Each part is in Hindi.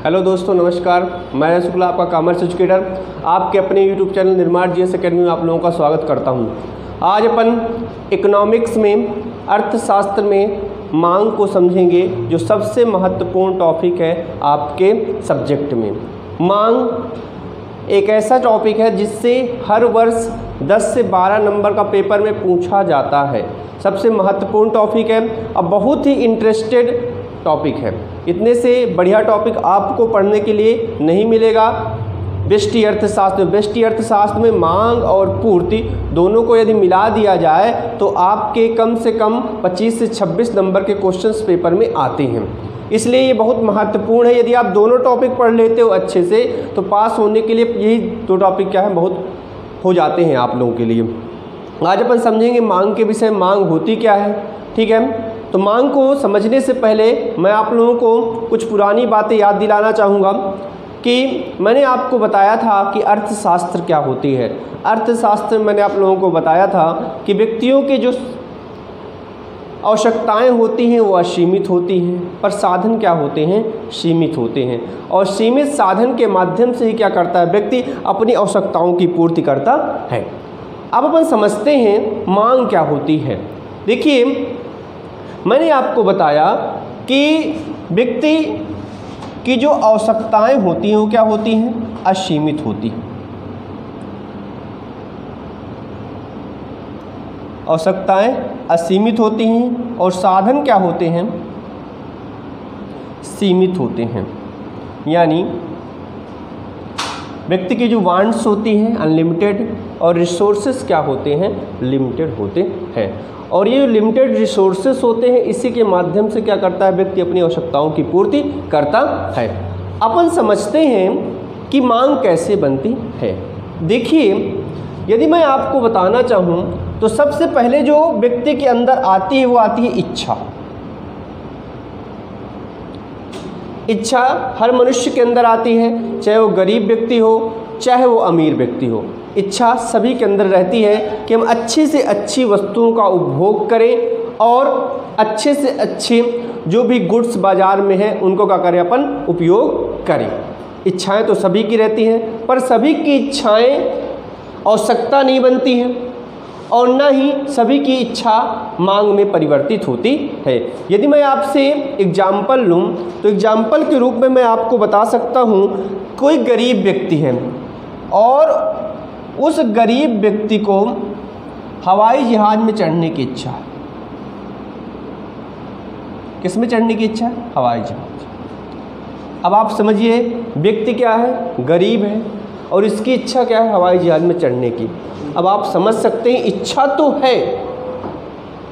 हेलो दोस्तों, नमस्कार। मैं शुक्ला, आपका कॉमर्स एजुकेटर, आपके अपने यूट्यूब चैनल निर्माण जीएस एकेडमी में आप लोगों का स्वागत करता हूं। आज अपन इकोनॉमिक्स में, अर्थशास्त्र में मांग को समझेंगे, जो सबसे महत्वपूर्ण टॉपिक है आपके सब्जेक्ट में। मांग एक ऐसा टॉपिक है जिससे हर वर्ष 10 से 12 नंबर का पेपर में पूछा जाता है। सबसे महत्वपूर्ण टॉपिक है और बहुत ही इंटरेस्टेड टॉपिक है। इतने से बढ़िया टॉपिक आपको पढ़ने के लिए नहीं मिलेगा। व्यष्टि अर्थशास्त्र में मांग और पूर्ति दोनों को यदि मिला दिया जाए तो आपके कम से कम 25 से 26 नंबर के क्वेश्चंस पेपर में आते हैं। इसलिए ये बहुत महत्वपूर्ण है। यदि आप दोनों टॉपिक पढ़ लेते हो अच्छे से तो पास होने के लिए यही दो टॉपिक क्या है, बहुत हो जाते हैं आप लोगों के लिए। आज अपन समझेंगे मांग के विषय, मांग होती क्या है। ठीक है, तो मांग को समझने से पहले मैं आप लोगों को कुछ पुरानी बातें याद दिलाना चाहूँगा कि मैंने आपको बताया था कि अर्थशास्त्र क्या होती है। अर्थशास्त्र में मैंने आप लोगों को बताया था कि व्यक्तियों के जो आवश्यकताएं होती हैं वो असीमित होती हैं, पर साधन क्या होते हैं, सीमित होते हैं। और सीमित साधन के माध्यम से ही क्या करता है व्यक्ति, अपनी आवश्यकताओं की पूर्ति करता है। अब अपन समझते हैं मांग क्या होती है। देखिए, मैंने आपको बताया कि व्यक्ति की जो आवश्यकताएं होती हैं वो क्या होती हैं, असीमित होती हैं। आवश्यकताएं असीमित होती हैं और साधन क्या होते हैं, सीमित होते हैं। यानी व्यक्ति की जो वांट्स होती हैं अनलिमिटेड और रिसोर्सेस क्या होते हैं, लिमिटेड होते हैं। और ये जो लिमिटेड रिसोर्सेस होते हैं इसी के माध्यम से क्या करता है व्यक्ति, अपनी आवश्यकताओं की पूर्ति करता है। अपन समझते हैं कि मांग कैसे बनती है। देखिए, यदि मैं आपको बताना चाहूँ तो सबसे पहले जो व्यक्ति के अंदर आती है वो आती है इच्छा। इच्छा हर मनुष्य के अंदर आती है, चाहे वो गरीब व्यक्ति हो चाहे वो अमीर व्यक्ति हो। इच्छा सभी के अंदर रहती है कि हम अच्छी से अच्छी वस्तुओं का उपभोग करें और अच्छे से अच्छे जो भी गुड्स बाज़ार में हैं उनको क्या करें, अपन उपयोग करें। इच्छाएं तो सभी की रहती हैं, पर सभी की इच्छाएं आवश्यकता नहीं बनती हैं और न ही सभी की इच्छा मांग में परिवर्तित होती है। यदि मैं आपसे एग्जाम्पल लूँ तो एग्जाम्पल के रूप में मैं आपको बता सकता हूँ, कोई गरीब व्यक्ति है और उस गरीब व्यक्ति को हवाई जहाज में चढ़ने की इच्छा है। किस में चढ़ने की इच्छा है, हवाई जहाज। अब आप समझिए, व्यक्ति क्या है, गरीब है और इसकी इच्छा क्या है, हवाई जहाज में चढ़ने की। अब आप समझ सकते हैं इच्छा तो है,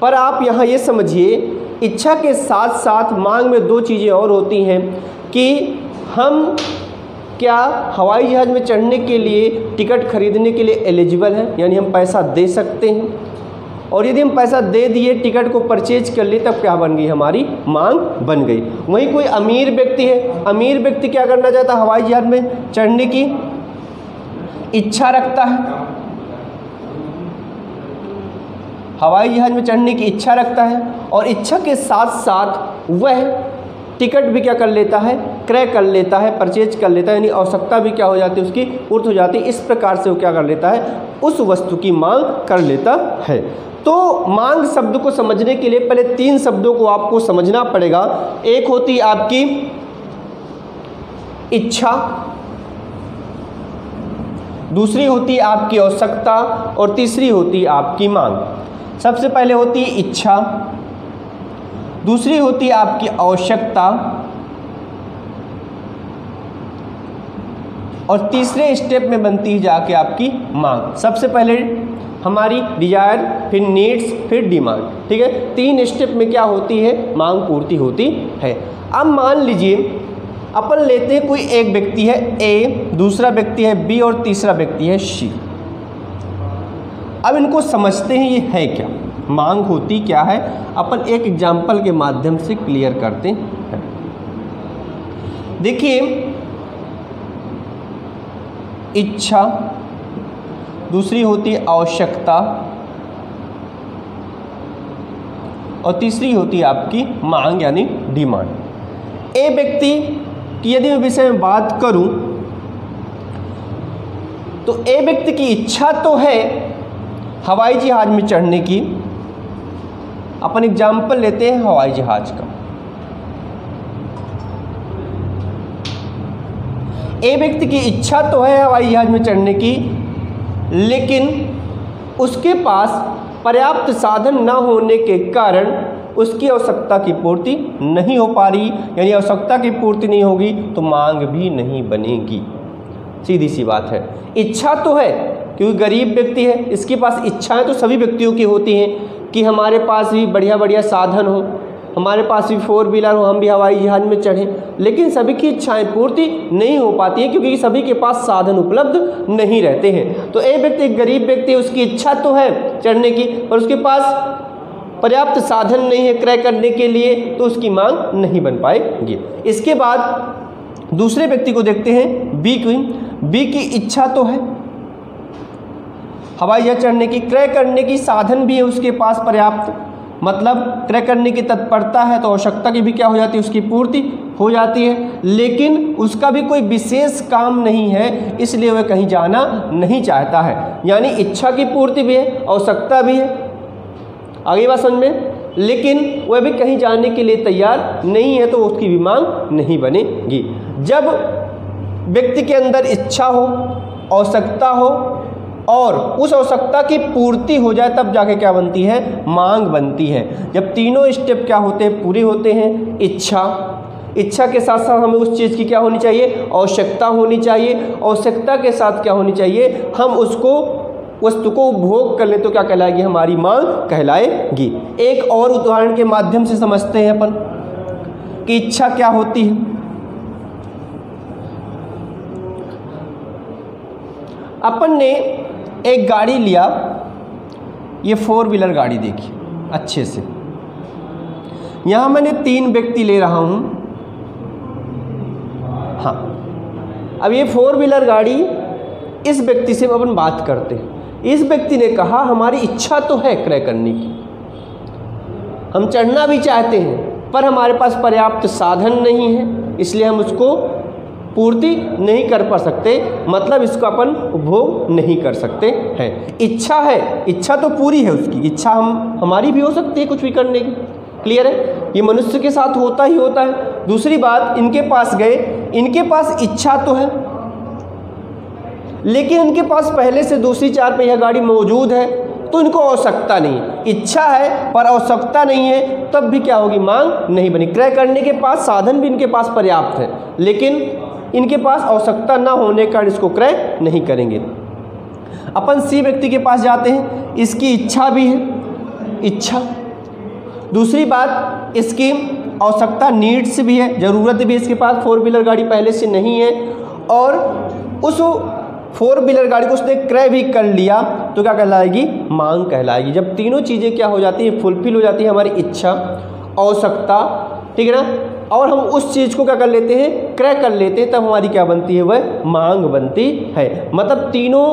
पर आप यहाँ ये समझिए इच्छा के साथ साथ मांग में दो चीज़ें और होती हैं कि हम क्या हवाई जहाज में चढ़ने के लिए टिकट खरीदने के लिए एलिजिबल हैं, यानी हम पैसा दे सकते हैं। और यदि हम पैसा दे दिए, टिकट को परचेज कर लिए, तब क्या बन गई, हमारी मांग बन गई। वहीं कोई अमीर व्यक्ति है, अमीर व्यक्ति क्या करना चाहता है, हवाई जहाज में चढ़ने की इच्छा रखता है, हवाई जहाज में चढ़ने की इच्छा रखता है और इच्छा के साथ साथ वह टिकट भी क्या कर लेता है, क्रय कर लेता है, परचेज कर लेता है, यानी आवश्यकता भी क्या हो जाती है, उसकी पूर्ति हो जाती है। इस प्रकार से वो क्या कर लेता है, उस वस्तु की मांग कर लेता है। तो मांग शब्द को समझने के लिए पहले 3 शब्दों को आपको समझना पड़ेगा। एक होती है आपकी इच्छा, दूसरी होती है आपकी आवश्यकता और तीसरी होती है आपकी मांग। सबसे पहले होती है इच्छा, दूसरी होती है आपकी आवश्यकता और तीसरे स्टेप में बनती है जाके आपकी मांग। सबसे पहले हमारी डिजायर, फिर नीड्स, फिर डिमांड। ठीक है, 3 स्टेप में क्या होती है, मांग पूर्ति होती है। अब मान लीजिए अपन लेते हैं, कोई एक व्यक्ति है ए, दूसरा व्यक्ति है बी और तीसरा व्यक्ति है सी। अब इनको समझते हैं ये है क्या, मांग होती क्या है, अपन एक एग्जाम्पल के माध्यम से क्लियर करते हैं। देखिए, इच्छा, दूसरी होती है आवश्यकता और तीसरी होती है आपकी मांग यानी डिमांड। ए व्यक्ति कि यदि मैं विषय में बात करूं तो ए व्यक्ति की इच्छा तो है हवाई जहाज में चढ़ने की। अपन एग्जाम्पल लेते हैं हवाई जहाज का। ए व्यक्ति की इच्छा तो है हवाई जहाज में चढ़ने की, लेकिन उसके पास पर्याप्त साधन न होने के कारण उसकी आवश्यकता की पूर्ति नहीं हो पा रही, यानी आवश्यकता की पूर्ति नहीं होगी तो मांग भी नहीं बनेगी। सीधी सी बात है। इच्छा तो है क्योंकि गरीब व्यक्ति है, इसके पास इच्छाएं तो सभी व्यक्तियों की होती हैं कि हमारे पास भी बढ़िया बढ़िया साधन हो, हमारे पास भी 4 व्हीलर हो, हम भी हवाई जहाज में चढ़ें, लेकिन सभी की इच्छाएं पूर्ति नहीं हो पाती है क्योंकि सभी के पास साधन उपलब्ध नहीं रहते हैं। तो एक व्यक्ति, एक गरीब व्यक्ति, उसकी इच्छा तो है चढ़ने की पर उसके पास पर्याप्त साधन नहीं है क्रय करने के लिए, तो उसकी मांग नहीं बन पाएगी। इसके बाद दूसरे व्यक्ति को देखते हैं, बी की। बी की इच्छा तो है हवाई जहाज चढ़ने की, क्रय करने की साधन भी है उसके पास पर्याप्त, मतलब क्रय करने की तत्परता है तो आवश्यकता की भी क्या हो जाती है, उसकी पूर्ति हो जाती है, लेकिन उसका भी कोई विशेष काम नहीं है इसलिए वह कहीं जाना नहीं चाहता है। यानी इच्छा की पूर्ति भी है, आवश्यकता भी है, आगे बात समझ में, लेकिन वह भी कहीं जाने के लिए तैयार नहीं है तो उसकी भी मांग नहीं बनेगी। जब व्यक्ति के अंदर इच्छा हो, आवश्यकता हो और उस आवश्यकता की पूर्ति हो जाए तब जाके क्या बनती है, मांग बनती है। जब तीनों स्टेप क्या होते हैं, पूरे होते हैं, इच्छा के साथ साथ हमें उस चीज़ की क्या होनी चाहिए, आवश्यकता होनी चाहिए, आवश्यकता के साथ क्या होनी चाहिए, हम उसको वस्तु को उपभोग कर ले तो क्या कहलाएगी, हमारी मांग कहलाएगी। एक और उदाहरण के माध्यम से समझते हैं अपन कि इच्छा क्या होती है। अपन ने एक गाड़ी लिया, ये 4 व्हीलर गाड़ी देखी अच्छे से, यहां मैंने 3 व्यक्ति ले रहा हूं। हाँ, अब ये 4 व्हीलर गाड़ी, इस व्यक्ति से अपन बात करते हैं। इस व्यक्ति ने कहा हमारी इच्छा तो है क्रय करने की, हम चढ़ना भी चाहते हैं पर हमारे पास पर्याप्त साधन नहीं है इसलिए हम उसको पूर्ति नहीं कर पा सकते, मतलब इसको अपन उपभोग नहीं कर सकते हैं। इच्छा है, इच्छा तो पूरी है उसकी, इच्छा हमारी भी हो सकती है कुछ भी करने की, क्लियर है, ये मनुष्य के साथ होता ही होता है। दूसरी बात, इनके पास गए, इनके पास इच्छा तो है लेकिन इनके पास पहले से दूसरी 4 पहिया गाड़ी मौजूद है तो इनको आवश्यकता नहीं, इच्छा है पर आवश्यकता नहीं है, तब भी क्या होगी, मांग नहीं बनी। क्रय करने के पास साधन भी इनके पास पर्याप्त है लेकिन इनके पास आवश्यकता ना होने का इसको क्रय नहीं करेंगे। अपन सी व्यक्ति के पास जाते हैं, इसकी इच्छा भी है, इच्छा, दूसरी बात इसकी आवश्यकता, नीड्स भी है, ज़रूरत भी इसके पास, 4 व्हीलर गाड़ी पहले से नहीं है और उस 4 व्हीलर गाड़ी को उसने क्रय भी कर लिया तो क्या कहलाएगी, मांग कहलाएगी। जब तीनों चीज़ें क्या हो जाती है, फुलफिल हो जाती है, हमारी इच्छा, आवश्यकता, ठीक है ना, और हम उस चीज़ को क्या कर लेते हैं, क्रय कर लेते हैं, तब हमारी क्या बनती है, वह मांग बनती है। मतलब तीनों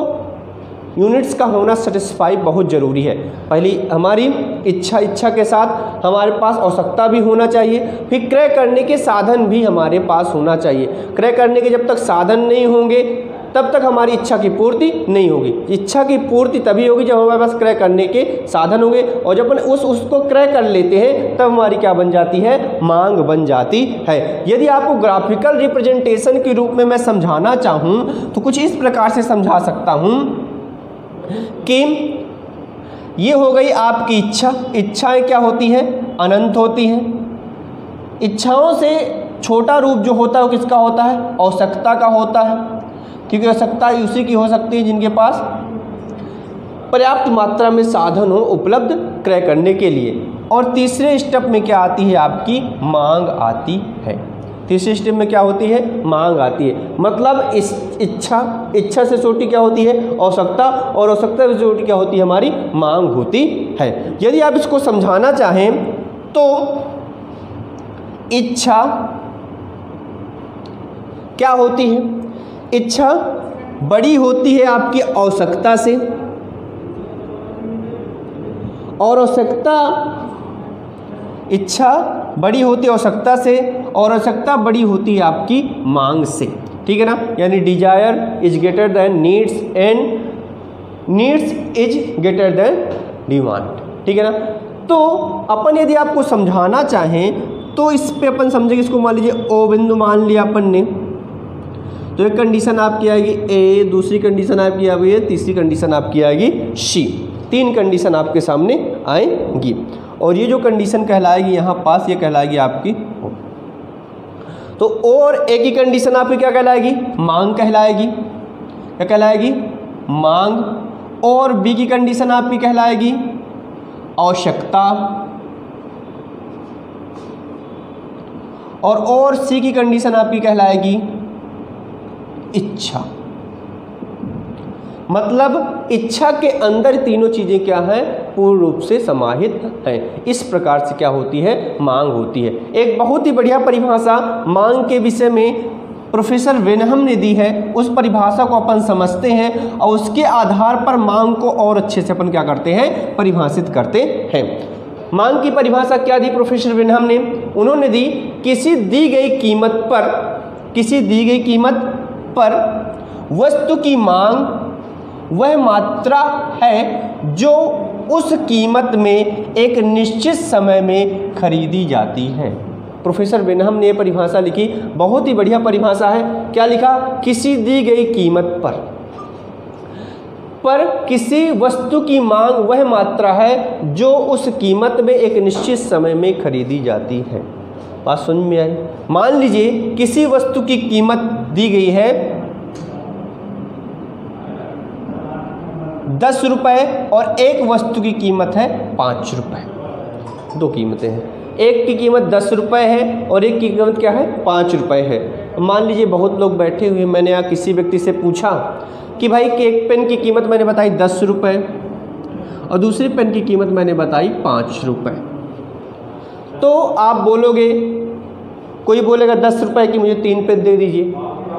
यूनिट्स का होना सेटिस्फाई बहुत ज़रूरी है। पहली हमारी इच्छा के साथ हमारे पास आवश्यकता भी होना चाहिए, फिर क्रय करने के साधन भी हमारे पास होना चाहिए। क्रय करने के जब तक साधन नहीं होंगे तब तक हमारी इच्छा की पूर्ति नहीं होगी। इच्छा की पूर्ति तभी होगी जब हमारे पास क्रय करने के साधन होंगे, और जब अपन उसको क्रय कर लेते हैं तब हमारी क्या बन जाती है, मांग बन जाती है। यदि आपको ग्राफिकल रिप्रेजेंटेशन के रूप में मैं समझाना चाहूँ तो कुछ इस प्रकार से समझा सकता हूँ कि ये हो गई आपकी इच्छा। इच्छाएं क्या होती हैं, अनंत होती हैं। इच्छाओं से छोटा रूप जो होता है वो किसका होता है, आवश्यकता का होता है, क्योंकि आवश्यकता उसी की हो सकती है जिनके पास पर्याप्त मात्रा में साधन हो उपलब्ध क्रय करने के लिए। और तीसरे स्टेप में क्या आती है, आपकी मांग आती है। तीसरे स्टेप में क्या होती है, मांग आती है। मतलब इस इच्छा से छोटी क्या होती है, आवश्यकता, और आवश्यकता से छोटी क्या होती है, हमारी मांग होती है। यदि आप इसको समझाना चाहें तो इच्छा क्या होती है, इच्छा बड़ी होती है आपकी आवश्यकता से, और आवश्यकता इच्छा बड़ी होती है आवश्यकता से और आवश्यकता बड़ी होती है आपकी मांग से, ठीक है ना। यानी desire is greater than needs and needs is greater than demand, ठीक है ना। तो अपन यदि आपको समझाना चाहें तो इस पे अपन समझेंगे, इसको मान लीजिए ओ बिंदु मान लिया अपन ने, तो एक कंडीशन आपकी आएगी ए, दूसरी कंडीशन आपकी आएगी ए, तीसरी कंडीशन आपकी आएगी सी। 3 कंडीशन आपके सामने आएंगी और ये जो कंडीशन कहलाएगी यहाँ पास, ये कहलाएगी आपकी ओ। तो ओ और ए की कंडीशन आपकी क्या कहलाएगी? मांग कहलाएगी। क्या कहलाएगी? मांग। और बी की कंडीशन आपकी कहलाएगी आवश्यकता, और सी की कंडीशन आपकी कहलाएगी इच्छा। मतलब इच्छा के अंदर तीनों चीजें क्या हैं? पूर्ण रूप से समाहित हैं। इस प्रकार से क्या होती है? मांग होती है। एक बहुत ही बढ़िया परिभाषा मांग के विषय में प्रोफेसर वेनहम ने दी है, उस परिभाषा को अपन समझते हैं और उसके आधार पर मांग को और अच्छे से अपन क्या करते हैं? परिभाषित करते हैं। मांग की परिभाषा क्या दी प्रोफेसर वेनहम ने? उन्होंने दी किसी दी गई कीमत पर वस्तु की मांग वह मात्रा है जो उस कीमत में एक निश्चित समय में खरीदी जाती है। प्रोफेसर वेनहम ने यह परिभाषा लिखी, बहुत ही बढ़िया परिभाषा है। क्या लिखा? किसी दी गई कीमत पर किसी वस्तु की मांग वह मात्रा है जो उस कीमत में एक निश्चित समय में खरीदी जाती है। बात समझ में आई? मान लीजिए किसी वस्तु की कीमत दी गई है 10 रुपये और एक वस्तु की कीमत है 5 रुपये। 2 कीमतें हैं, एक की कीमत 10 रुपये है और एक की कीमत क्या है? 5 रुपये है। मान लीजिए बहुत लोग बैठे हुए, मैंने यहाँ किसी व्यक्ति से पूछा कि भाई कि एक पेन की कीमत मैंने बताई 10 रुपये और दूसरी पेन की कीमत मैंने बताई 5 रुपये। तो आप बोलोगे, कोई बोलेगा 10 रुपये की मुझे 3 पेन दे दीजिए,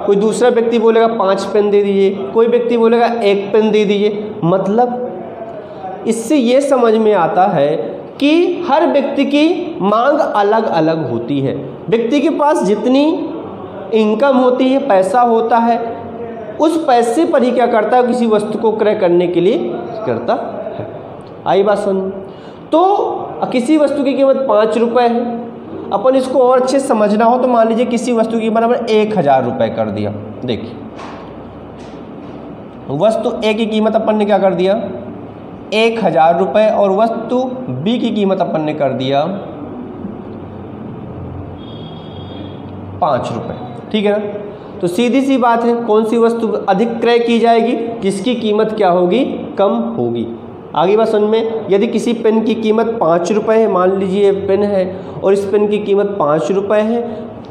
कोई दूसरा व्यक्ति बोलेगा 5 पेन दे दीजिए, कोई व्यक्ति बोलेगा 1 पेन दे दीजिए। मतलब इससे ये समझ में आता है कि हर व्यक्ति की मांग अलग अलग होती है। व्यक्ति के पास जितनी इनकम होती है, पैसा होता है, उस पैसे पर ही क्या करता है? किसी वस्तु को क्रय करने के लिए करता है। आई बात सुन? तो किसी वस्तु की कीमत 5 रुपये है, अपन इसको और अच्छे से समझना हो तो मान लीजिए किसी वस्तु की कीमत हमने 1000 रुपये कर दिया। देखिए वस्तु ए की कीमत अपन ने क्या कर दिया? 1000 रुपये और वस्तु बी की कीमत अपन ने कर दिया 5 रुपये, ठीक है ना। तो सीधी सी बात है, कौन सी वस्तु अधिक क्रय की जाएगी? जिसकी कीमत क्या होगी? कम होगी। आगे बात समझ में? यदि किसी पेन की कीमत 5 रुपये है, मान लीजिए पेन है और इस पेन की कीमत 5 रुपये है,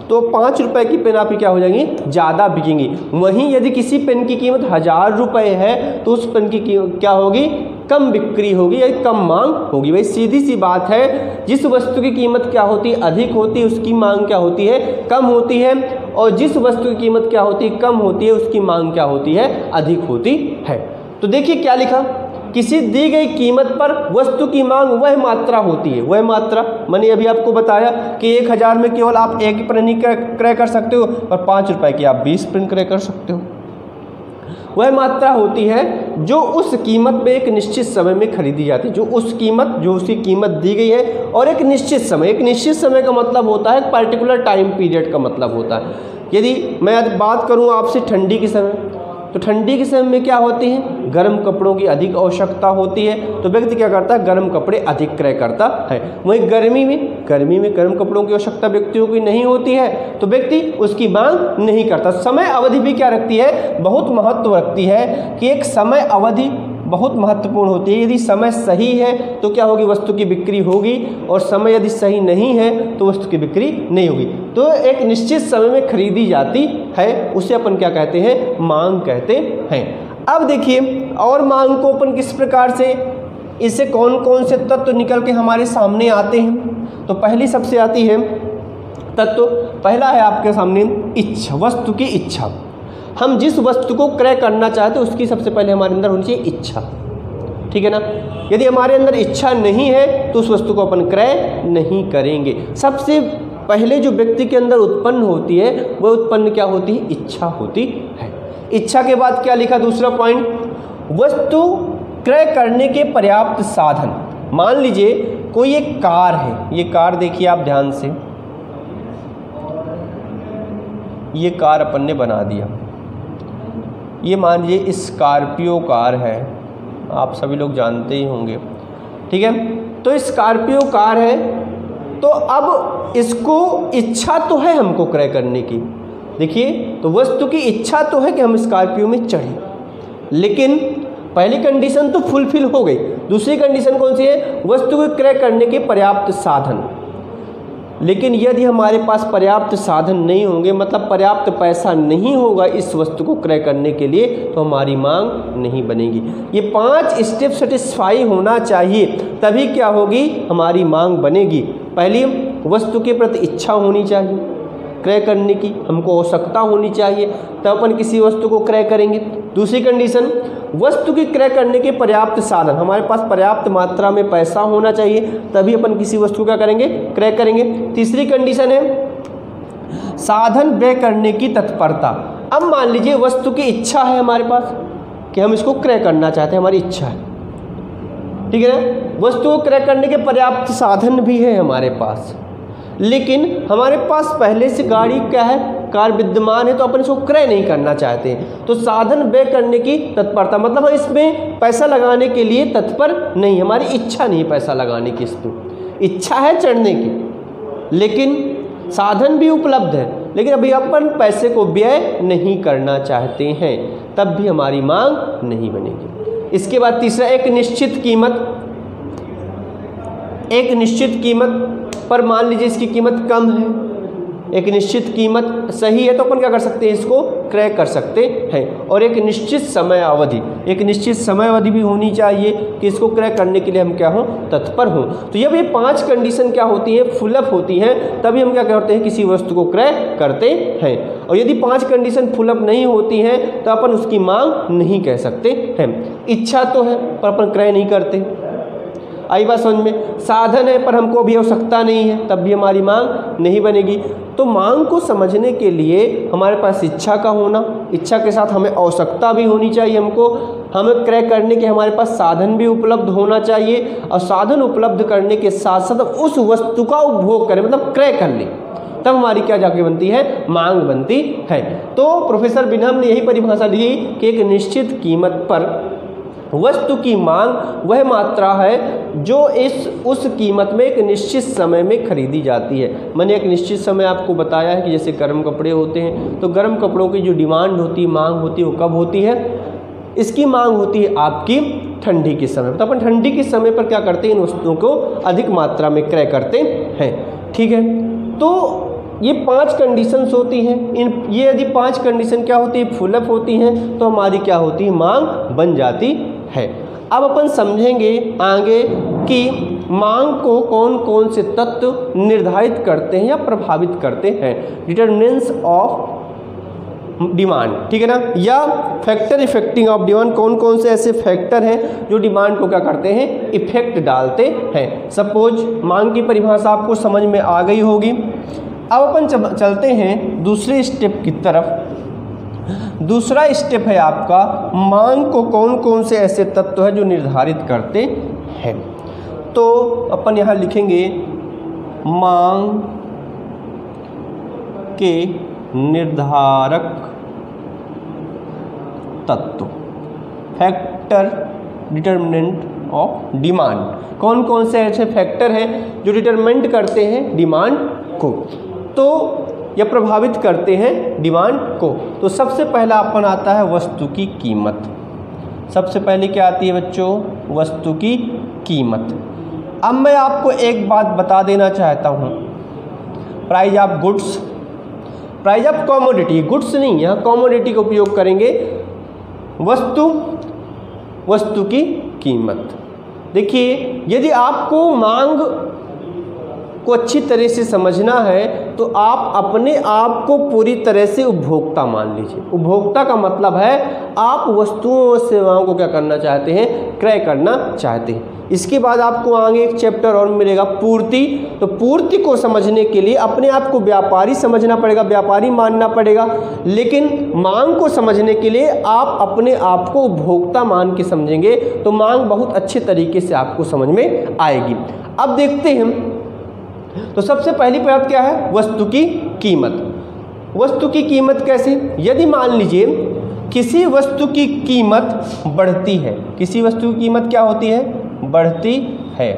तो 5 रुपये की पेन आपकी क्या हो जाएंगी? ज़्यादा बिकेंगी। वहीं यदि किसी पेन की कीमत 1000 रुपये है तो उस पेन की क्या होगी? कम बिक्री होगी या कम मांग होगी। भाई सीधी सी बात है, जिस वस्तु की कीमत क्या होती है? अधिक होती है, उसकी मांग क्या होती है? कम होती है। और जिस वस्तु की कीमत क्या होती है? कम होती है, उसकी मांग क्या होती है? अधिक होती है। तो देखिए क्या लिखा? किसी दी गई कीमत पर वस्तु की मांग वह मात्रा होती है। वह मात्रा मैंने अभी आपको बताया कि 1000 में केवल आप एक पेन ही क्रय कर सकते हो और 5 रुपये की आप 20 पेन क्रय कर सकते हो। वह मात्रा होती है जो उस कीमत में एक निश्चित समय में खरीदी जाती है। जो उसकी कीमत दी गई है और एक निश्चित समय का मतलब होता है पर्टिकुलर टाइम पीरियड का मतलब होता है। यदि मैं बात करूं आपसे ठंडी के समय, तो ठंडी के समय में क्या होती है? गर्म कपड़ों की अधिक आवश्यकता होती है, तो व्यक्ति क्या करता है? गर्म कपड़े अधिक क्रय करता है। वहीं गर्मी में गर्म कपड़ों की आवश्यकता व्यक्तियों की नहीं होती है, तो व्यक्ति उसकी मांग नहीं करता। समय अवधि भी क्या रखती है? बहुत महत्व रखती है कि एक समय अवधि बहुत महत्वपूर्ण होती है। यदि समय सही है तो क्या होगी? वस्तु की बिक्री होगी, और समय यदि सही नहीं है तो वस्तु की बिक्री नहीं होगी। तो एक निश्चित समय में खरीदी जाती है, उसे अपन क्या कहते हैं? मांग कहते हैं। अब देखिए और मांग को अपन किस प्रकार से, इससे कौन कौन से तत्व निकल के हमारे सामने आते हैं। तो पहली सबसे आती है तत्व, पहला है आपके सामने इच्छा, वस्तु की इच्छा। हम जिस वस्तु को क्रय करना चाहते हैं उसकी सबसे पहले हमारे अंदर होनी चाहिए इच्छा। ठीक है ना। यदि हमारे अंदर इच्छा नहीं है तो उस वस्तु को अपन क्रय नहीं करेंगे। सबसे पहले जो व्यक्ति के अंदर उत्पन्न होती है वह उत्पन्न क्या होती है? इच्छा होती है। इच्छा के बाद क्या लिखा दूसरा पॉइंट? वस्तु क्रय करने के पर्याप्त साधन। मान लीजिए कोई एक कार है, ये कार देखिए आप ध्यान से, ये कार अपन ने बना दिया। ये मान लीजिए स्कॉर्पियो कार है, आप सभी लोग जानते ही होंगे, ठीक है। तो स्कॉर्पियो कार है, तो अब इसको इच्छा तो है हमको क्रय करने की। देखिए, तो वस्तु की इच्छा तो है कि हम स्कॉर्पियो में चढ़ें, लेकिन पहली कंडीशन तो फुलफिल हो गई। दूसरी कंडीशन कौन सी है? वस्तु को क्रय करने के पर्याप्त साधन। लेकिन यदि हमारे पास पर्याप्त साधन नहीं होंगे, मतलब पर्याप्त पैसा नहीं होगा इस वस्तु को क्रय करने के लिए, तो हमारी मांग नहीं बनेगी। ये 5 स्टेप सेटिस्फाई होना चाहिए, तभी क्या होगी? हमारी मांग बनेगी। पहली, वस्तु के प्रति इच्छा होनी चाहिए क्रय करने की, हमको आवश्यकता होनी चाहिए, तब अपन किसी वस्तु को क्रय करेंगे। दूसरी कंडीशन, वस्तु की क्रय करने के पर्याप्त साधन, हमारे पास पर्याप्त मात्रा में पैसा होना चाहिए, तभी अपन किसी वस्तु का करेंगे, क्रय करेंगे। तीसरी कंडीशन है साधन व्यय करने की तत्परता। अब मान लीजिए वस्तु की इच्छा है हमारे पास कि हम इसको क्रय करना चाहते हैं, हमारी इच्छा है, ठीक है ना। वस्तु को क्रय करने के पर्याप्त साधन भी है हमारे पास, लेकिन हमारे पास पहले से गाड़ी क्या है, कार विद्यमान है, तो अपन इसको क्रय नहीं करना चाहते हैं। तो साधन व्यय करने की तत्परता, मतलब हम इसमें पैसा लगाने के लिए तत्पर नहीं, हमारी इच्छा नहीं पैसा लगाने की। इसमें इच्छा है चढ़ने की, लेकिन साधन भी उपलब्ध है, लेकिन अभी अपन पैसे को व्यय नहीं करना चाहते हैं, तब भी हमारी मांग नहीं बनेगी। इसके बाद तीसरा, एक निश्चित कीमत। एक निश्चित कीमत पर मान लीजिए इसकी कीमत कम है, एक निश्चित कीमत सही है, तो अपन क्या कर सकते हैं? इसको क्रय कर सकते हैं। और एक निश्चित समय अवधि, एक निश्चित समय अवधि भी होनी चाहिए कि इसको क्रय करने के लिए हम क्या हों? तत्पर हों। तो जब ये 5 कंडीशन क्या होती है? फुलअप होती हैं, तभी हम क्या करते हैं? किसी वस्तु को क्रय करते हैं। और यदि 5 कंडीशन फुलअप नहीं होती हैं तो अपन उसकी मांग नहीं कह सकते हैं। इच्छा तो है पर अपन क्रय नहीं करते, आई बात समझ में। साधन है पर हमको अभी आवश्यकता नहीं है, तब भी हमारी मांग नहीं बनेगी। तो मांग को समझने के लिए हमारे पास इच्छा का होना, इच्छा के साथ हमें आवश्यकता भी होनी चाहिए, हमको हमें क्रय करने के हमारे पास साधन भी उपलब्ध होना चाहिए, और साधन उपलब्ध करने के साथ साथ उस वस्तु का उपभोग करें, मतलब क्रय कर लें, तब हमारी क्या जाके बनती है? मांग बनती है। तो प्रोफेसर बिनहम ने यही परिभाषा दी कि एक निश्चित कीमत पर वस्तु की मांग वह मात्रा है जो उस कीमत में एक निश्चित समय में खरीदी जाती है। मैंने एक निश्चित समय आपको बताया है कि जैसे गर्म कपड़े होते हैं, तो गर्म कपड़ों की जो डिमांड होती है, मांग होती है, वो कब होती है? इसकी मांग होती है आपकी ठंडी के समय। तो अपन ठंडी के समय पर क्या करते हैं? इन वस्तुओं को अधिक मात्रा में क्रय करते हैं, ठीक है। तो ये 5 कंडीशंस होती हैं। ये यदि 5 कंडीशन क्या होती है? फुलअप होती हैं, तो हमारी क्या होती है? मांग बन जाती है। अब अपन समझेंगे आगे कि मांग को कौन कौन से तत्व निर्धारित करते हैं या प्रभावित करते हैं। डिटरमिनेंट्स ऑफ डिमांड, ठीक है ना, या फैक्टर इफेक्टिंग ऑफ डिमांड, कौन कौन से ऐसे फैक्टर हैं जो डिमांड को क्या करते हैं? इफेक्ट डालते हैं। सपोज मांग की परिभाषा आपको समझ में आ गई होगी। अब अपन चलते हैं दूसरे स्टेप की तरफ। दूसरा स्टेप है आपका मांग को कौन कौन से ऐसे तत्व है जो निर्धारित करते हैं। तो अपन यहाँ लिखेंगे मांग के निर्धारक तत्व, फैक्टर डिटरमिनेंट ऑफ डिमांड। कौन कौन से ऐसे फैक्टर हैं जो डिटरमिनेंट करते हैं डिमांड को, तो या प्रभावित करते हैं डिमांड को। तो सबसे पहला अपन आता है वस्तु की कीमत। सबसे पहले क्या आती है बच्चों? वस्तु की कीमत। अब मैं आपको एक बात बता देना चाहता हूँ, price of goods, price of commodity, goods नहीं, यहाँ कॉमोडिटी का उपयोग करेंगे। वस्तु की कीमत। देखिए, यदि आपको मांग को अच्छी तरह से समझना है तो आप अपने आप को पूरी तरह से उपभोक्ता मान लीजिए। उपभोक्ता का मतलब है आप वस्तुओं और सेवाओं को क्या करना चाहते हैं, क्रय करना चाहते हैं। इसके बाद आपको आगे एक चैप्टर और मिलेगा पूर्ति। तो पूर्ति को समझने के लिए अपने आप को व्यापारी समझना पड़ेगा, व्यापारी मानना पड़ेगा, लेकिन मांग को समझने के लिए आप अपने आप को उपभोक्ता मान के समझेंगे तो मांग बहुत अच्छे तरीके से आपको समझ में आएगी। अब देखते हैं, तो सबसे पहली बात क्या है, वस्तु की कीमत। वस्तु की कीमत कैसे, यदि मान लीजिए किसी वस्तु की कीमत बढ़ती है, किसी वस्तु की कीमत क्या होती है, बढ़ती है,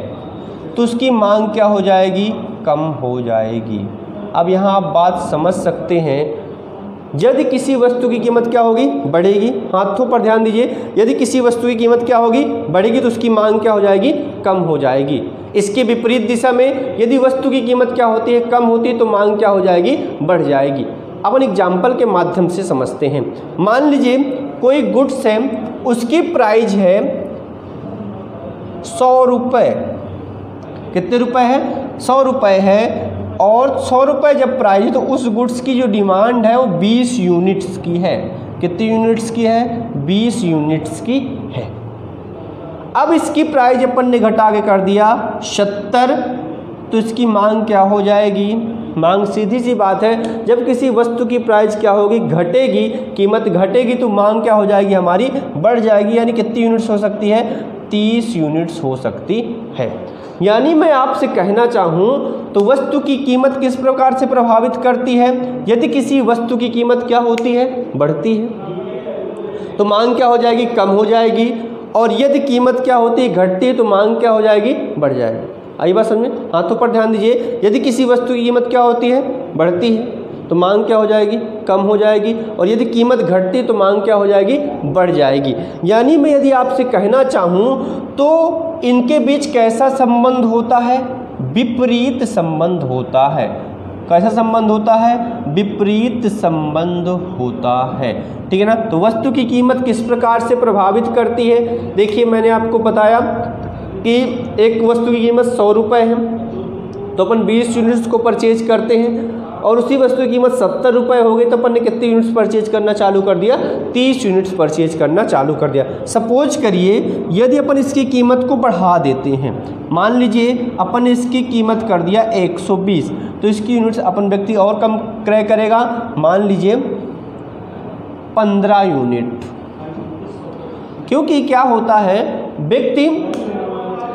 तो उसकी मांग क्या हो जाएगी, कम हो जाएगी। अब यहाँ आप बात समझ सकते हैं, यदि किसी वस्तु की कीमत क्या होगी, बढ़ेगी, हाथों पर ध्यान दीजिए, यदि किसी वस्तु की कीमत क्या होगी, बढ़ेगी, तो उसकी मांग क्या हो जाएगी, कम हो जाएगी। इसके विपरीत दिशा में यदि वस्तु की कीमत क्या होती है, कम होती है, तो मांग क्या हो जाएगी, बढ़ जाएगी। अपन एग्जाम्पल के माध्यम से समझते हैं। मान लीजिए कोई गुड्स है, उसकी प्राइस है 100 रुपये। कितने रुपए है, 100 रुपये है, और 100 रुपये जब प्राइस है तो उस गुड्स की जो डिमांड है वो 20 यूनिट्स की है। कितनी यूनिट्स की है, 20 यूनिट्स की है। अब इसकी प्राइस अपन ने घटा के कर दिया 70, तो इसकी मांग क्या हो जाएगी, मांग सीधी सी बात है, जब किसी वस्तु की प्राइस क्या होगी, घटेगी, कीमत घटेगी, तो मांग क्या हो जाएगी, हमारी बढ़ जाएगी। यानी कितनी यूनिट्स हो सकती है, 30 यूनिट्स हो सकती है। यानी मैं आपसे कहना चाहूँ तो वस्तु की कीमत किस प्रकार से प्रभावित करती है, यदि किसी वस्तु की कीमत क्या होती है, बढ़ती है, तो मांग क्या हो जाएगी, कम हो जाएगी, और यदि कीमत क्या होती है, घटती है, तो मांग क्या हो जाएगी, बढ़ जाएगी। आई बात समझ में, हाथों पर ध्यान दीजिए, यदि किसी वस्तु की कीमत क्या होती है, बढ़ती है, तो मांग क्या हो जाएगी, कम हो जाएगी, और यदि कीमत घटती है तो मांग क्या हो जाएगी, बढ़ जाएगी। यानी मैं यदि आपसे कहना चाहूँ तो इनके बीच कैसा संबंध होता है, विपरीत संबंध होता है। कैसा संबंध होता है, विपरीत संबंध होता है, ठीक है ना। तो वस्तु की कीमत किस प्रकार से प्रभावित करती है, देखिए मैंने आपको बताया कि एक वस्तु की कीमत 100 रुपये है, तो अपन 20 यूनिट्स को परचेज करते हैं, और उसी वस्तु की कीमत 70 रुपये हो गई, तो अपन ने कितने यूनिट्स परचेज करना चालू कर दिया, 30 यूनिट्स परचेज करना चालू कर दिया। सपोज करिए यदि अपन इसकी कीमत को बढ़ा देते हैं, मान लीजिए अपन ने इसकी कीमत कर दिया 120, तो इसकी यूनिट्स अपन व्यक्ति और कम क्रय करेगा, मान लीजिए 15 यूनिट। क्योंकि क्या होता है, व्यक्ति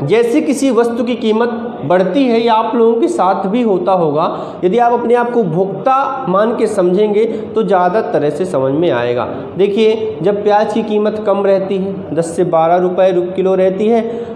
जैसे किसी वस्तु की कीमत बढ़ती है, या आप लोगों के साथ भी होता होगा, यदि आप अपने आप को उपभोक्ता मान के समझेंगे तो ज़्यादा तरह से समझ में आएगा। देखिए जब प्याज की कीमत कम रहती है, 10 से 12 रुपए किलो रहती है,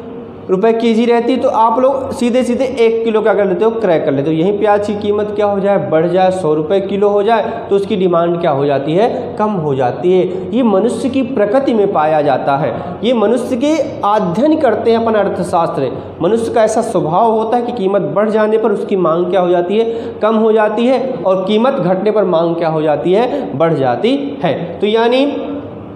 रुपए केजी रहती है, तो आप लोग सीधे सीधे 1 किलो क्या कर लेते हो, क्रय कर लेते हो। यहीं प्याज की कीमत क्या हो जाए, बढ़ जाए, 100 रुपये किलो हो जाए, तो उसकी डिमांड क्या हो जाती है, कम हो जाती है। ये मनुष्य की प्रकृति में पाया जाता है, ये मनुष्य के अध्ययन करते हैं अपन अर्थशास्त्र। मनुष्य का ऐसा स्वभाव होता है कि कीमत बढ़ जाने पर उसकी मांग क्या हो जाती है, कम हो जाती है, और कीमत घटने पर मांग क्या हो जाती है, बढ़ जाती है। तो यानी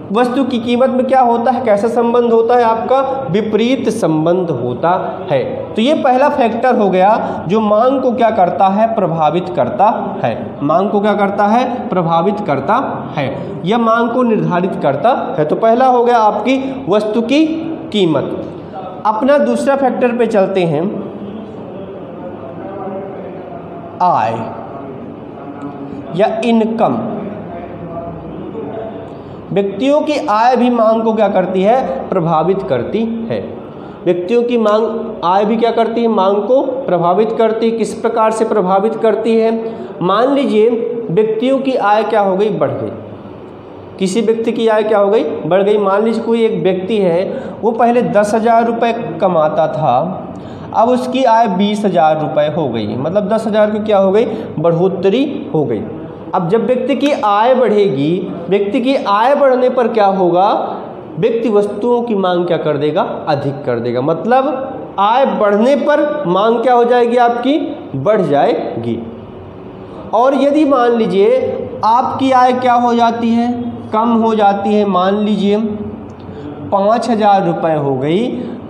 वस्तु की कीमत में क्या होता है, कैसा संबंध होता है आपका, विपरीत संबंध होता है। तो ये पहला फैक्टर हो गया जो मांग को क्या करता है, प्रभावित करता है। मांग को क्या करता है, प्रभावित करता है, यह मांग को निर्धारित करता है। तो पहला हो गया आपकी वस्तु की कीमत। अपना दूसरा फैक्टर पे चलते हैं, आय या इनकम। व्यक्तियों की आय भी मांग को क्या करती है, प्रभावित करती है। व्यक्तियों की मांग, आय भी क्या करती है, मांग को प्रभावित करती है। किस प्रकार से प्रभावित करती है, मान लीजिए व्यक्तियों की आय क्या हो गई, बढ़ गई। किसी व्यक्ति की आय क्या हो गई, बढ़ गई। मान लीजिए कोई एक व्यक्ति है, वो पहले 10,000 रुपये कमाता था, अब उसकी आय 20,000 रुपये हो गई, मतलब 10,000 की क्या हो गई, बढ़ोतरी हो गई। अब जब व्यक्ति की आय बढ़ेगी, व्यक्ति की आय बढ़ने पर क्या होगा, व्यक्ति वस्तुओं की मांग क्या कर देगा, अधिक कर देगा। मतलब आय बढ़ने पर मांग क्या हो जाएगी, आपकी बढ़ जाएगी। और यदि मान लीजिए आपकी आय क्या हो जाती है, कम हो जाती है, मान लीजिए 5,000 रुपये हो गई,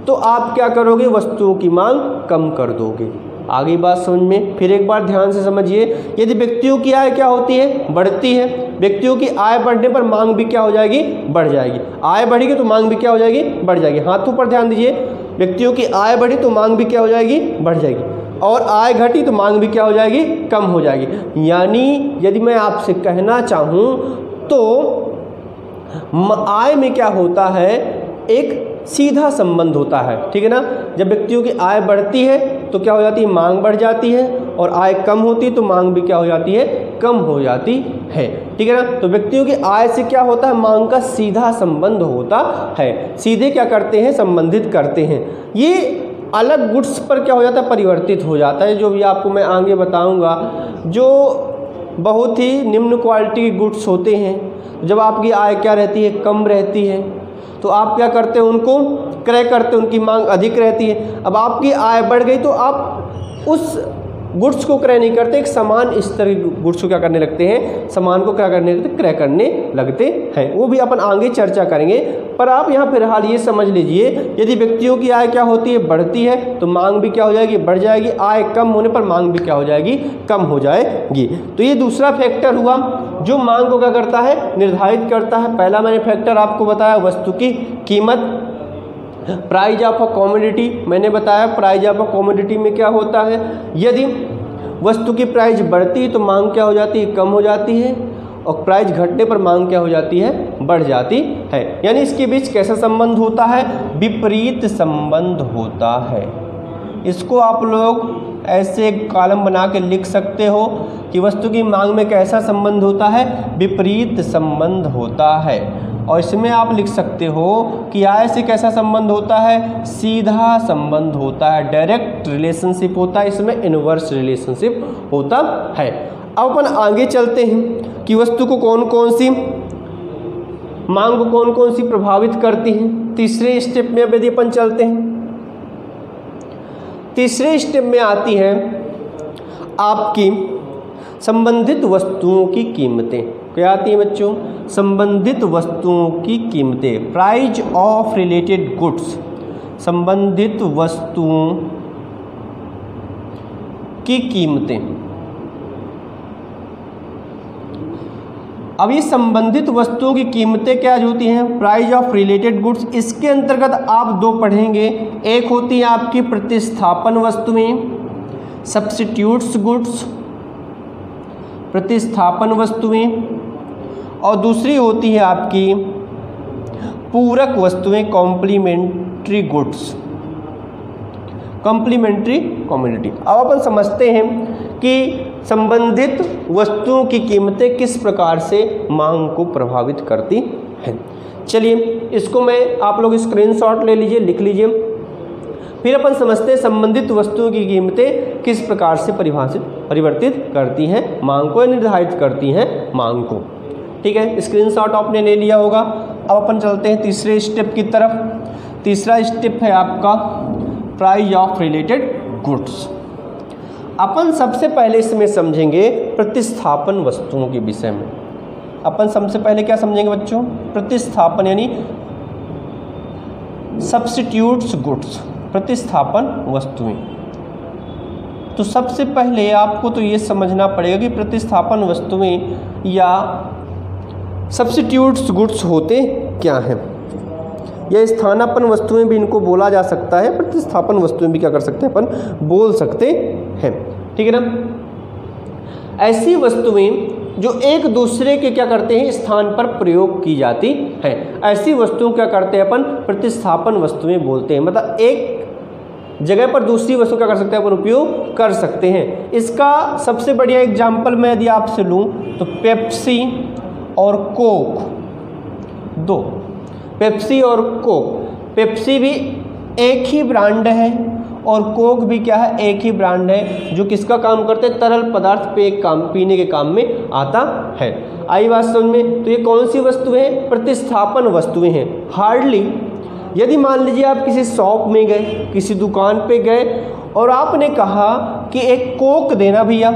तो आप क्या करोगे, वस्तुओं की मांग कम कर दोगे। आ गई बात समझ में। फिर एक बार ध्यान से समझिए, यदि व्यक्तियों की आय क्या होती है, बढ़ती है, व्यक्तियों की आय बढ़ने पर मांग भी क्या हो जाएगी, बढ़ जाएगी। आय बढ़ेगी तो मांग भी क्या हो जाएगी, बढ़ जाएगी। हाथों पर ध्यान दीजिए, व्यक्तियों की आय बढ़ी तो मांग भी क्या हो जाएगी, बढ़ जाएगी, और आय घटी तो मांग भी क्या हो जाएगी, कम हो जाएगी। यानी यदि मैं आपसे कहना चाहूँ तो आय में क्या होता है, एक सीधा संबंध होता है, ठीक है ना। जब व्यक्तियों की आय बढ़ती है तो क्या हो जाती है, मांग बढ़ जाती है, और आय कम होती है तो मांग भी क्या हो जाती है, कम हो जाती है, ठीक है ना। तो व्यक्तियों की आय से क्या होता है, मांग का सीधा संबंध होता है। सीधे क्या करते हैं, संबंधित करते हैं। ये अलग गुड्स पर क्या हो जाता है, परिवर्तित हो जाता है, जो भी आपको मैं आगे बताऊंगा। जो बहुत ही निम्न क्वालिटी के गुड्स होते हैं, जब आपकी आय क्या रहती है, कम रहती है, तो आप क्या करते हैं, उनको क्रय करते हैं, उनकी मांग अधिक रहती है। अब आपकी आय बढ़ गई तो आप उस गुड्स को क्रय नहीं करते, एक समान स्तर के गुड्स को क्या करने लगते हैं, सामान को क्या करने लगते, क्रय करने लगते हैं। वो भी अपन आगे चर्चा करेंगे, पर आप यहाँ फिलहाल ये समझ लीजिए, यदि व्यक्तियों की आय क्या होती है, बढ़ती है तो मांग भी क्या हो जाएगी, बढ़ जाएगी। आय कम होने पर मांग भी क्या हो जाएगी, कम हो जाएगी। तो ये दूसरा फैक्टर हुआ जो मांग को क्या करता है, निर्धारित करता है। पहला मैंने फैक्टर आपको बताया, वस्तु की कीमत, प्राइज ऑफ अ कमोडिटी। मैंने बताया प्राइज ऑफ अ कमोडिटी में क्या होता है, यदि वस्तु की प्राइस बढ़ती है तो मांग क्या हो जाती है, कम हो जाती है, और प्राइस घटने पर मांग क्या हो जाती है, बढ़ जाती है। यानी इसके बीच कैसा संबंध होता है, विपरीत संबंध होता है। इसको आप लोग ऐसे एक कॉलम बना के लिख सकते हो कि वस्तु की मांग में कैसा संबंध होता है, विपरीत संबंध होता है। और इसमें आप लिख सकते हो कि आय से कैसा संबंध होता है, सीधा संबंध होता है, डायरेक्ट रिलेशनशिप होता है, इसमें इनवर्स रिलेशनशिप होता है। अब अपन आगे चलते हैं कि वस्तु को कौन कौन सी, मांग को कौन कौन सी प्रभावित करती हैं। तीसरे स्टेप में अब यदि अपन चलते हैं, तीसरे स्टेप में आती है आपकी संबंधित वस्तुओं की कीमतें। क्या आती हैं बच्चों, संबंधित वस्तुओं की कीमतें, प्राइस ऑफ रिलेटेड गुड्स, संबंधित वस्तुओं की कीमतें। अब ये संबंधित वस्तुओं की कीमतें क्या होती हैं, प्राइस ऑफ रिलेटेड गुड्स। इसके अंतर्गत आप दो पढ़ेंगे, एक होती है आपकी प्रतिस्थापन वस्तुएं, सब्स्टिट्यूट्स गुड्स, प्रतिस्थापन वस्तुएं, और दूसरी होती है आपकी पूरक वस्तुएं, कॉम्प्लीमेंट्री गुड्स, कॉम्प्लीमेंट्री कमोडिटी। अब अपन समझते हैं कि संबंधित वस्तुओं की कीमतें किस प्रकार से मांग को प्रभावित करती हैं। चलिए इसको मैं, आप लोग स्क्रीनशॉट ले लीजिए, लिख लीजिए। फिर अपन समझते हैं संबंधित वस्तुओं की कीमतें किस प्रकार से परिवर्तित करती हैं मांग को, निर्धारित करती हैं मांग को। ठीक है, स्क्रीनशॉट आपने ले लिया होगा। अब अपन चलते हैं तीसरे स्टेप की तरफ। तीसरा स्टेप है आपका प्राइस ऑफ रिलेटेड गुड्स। अपन सबसे पहले इसमें समझेंगे प्रतिस्थापन वस्तुओं के विषय में। अपन सबसे पहले क्या समझेंगे बच्चों, प्रतिस्थापन यानी सब्स्टिट्यूट्स गुड्स, प्रतिस्थापन वस्तुएं। तो सबसे पहले आपको तो ये समझना पड़ेगा कि प्रतिस्थापन वस्तुएं या सब्स्टिट्यूट्स गुड्स होते क्या हैं, या स्थानापन्न वस्तुएं भी इनको बोला जा सकता है, प्रतिस्थापन वस्तुएं भी क्या कर सकते हैं अपन बोल सकते हैं। ठीक है ना। ऐसी वस्तुएं जो एक दूसरे के क्या करते हैं स्थान पर प्रयोग की जाती हैं, ऐसी वस्तुओं क्या करते हैं अपन प्रतिस्थापन वस्तुएं बोलते हैं। मतलब एक जगह पर दूसरी वस्तु क्या कर सकते हैं अपन उपयोग कर सकते हैं। इसका सबसे बढ़िया एग्जाम्पल मैं यदि आपसे लूँ तो पेप्सी और कोक, दो पेप्सी और कोक। पेप्सी भी एक ही ब्रांड है और कोक भी क्या है, एक ही ब्रांड है, जो किसका काम करते हैं, तरल पदार्थ पे काम, पीने के काम में आता है। आई बात समझ में। तो ये कौन सी वस्तु है, प्रतिस्थापन वस्तुएं हैं। हार्डली यदि मान लीजिए आप किसी शॉप में गए, किसी दुकान पे गए और आपने कहा कि एक कोक देना भैया,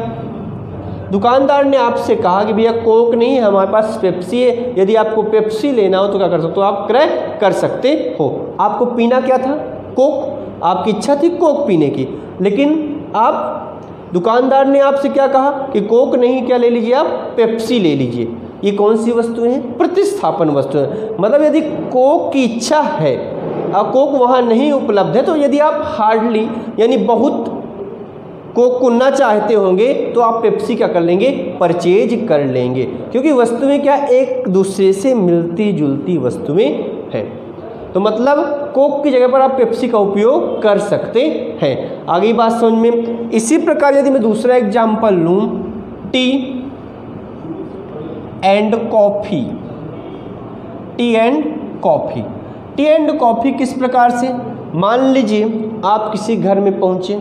दुकानदार ने आपसे कहा कि भैया कोक नहीं है, हमारे पास पेप्सी है, यदि आपको पेप्सी लेना हो तो क्या कर सकते हो, आप क्रय कर सकते हो। आपको पीना क्या था, कोक, आपकी इच्छा थी कोक पीने की, लेकिन आप दुकानदार ने आपसे क्या कहा कि कोक नहीं, क्या ले लीजिए आप, पेप्सी ले लीजिए। ये कौन सी वस्तुएं हैं, प्रतिस्थापन वस्तुएं। मतलब यदि कोक की इच्छा है और कोक वहाँ नहीं उपलब्ध है, तो यदि आप हार्डली यानी बहुत कोक को ना चाहते होंगे तो आप पेप्सी क्या कर लेंगे, परचेज कर लेंगे, क्योंकि वस्तुएं क्या एक दूसरे से मिलती जुलती वस्तुएं हैं। तो मतलब कोक की जगह पर आप पेप्सी का उपयोग कर सकते हैं। आगे बात समझ में। इसी प्रकार यदि मैं दूसरा एग्जाम्पल लूँ, T and coffee. T and coffee, T and coffee किस प्रकार से, मान लीजिए आप किसी घर में पहुँचे,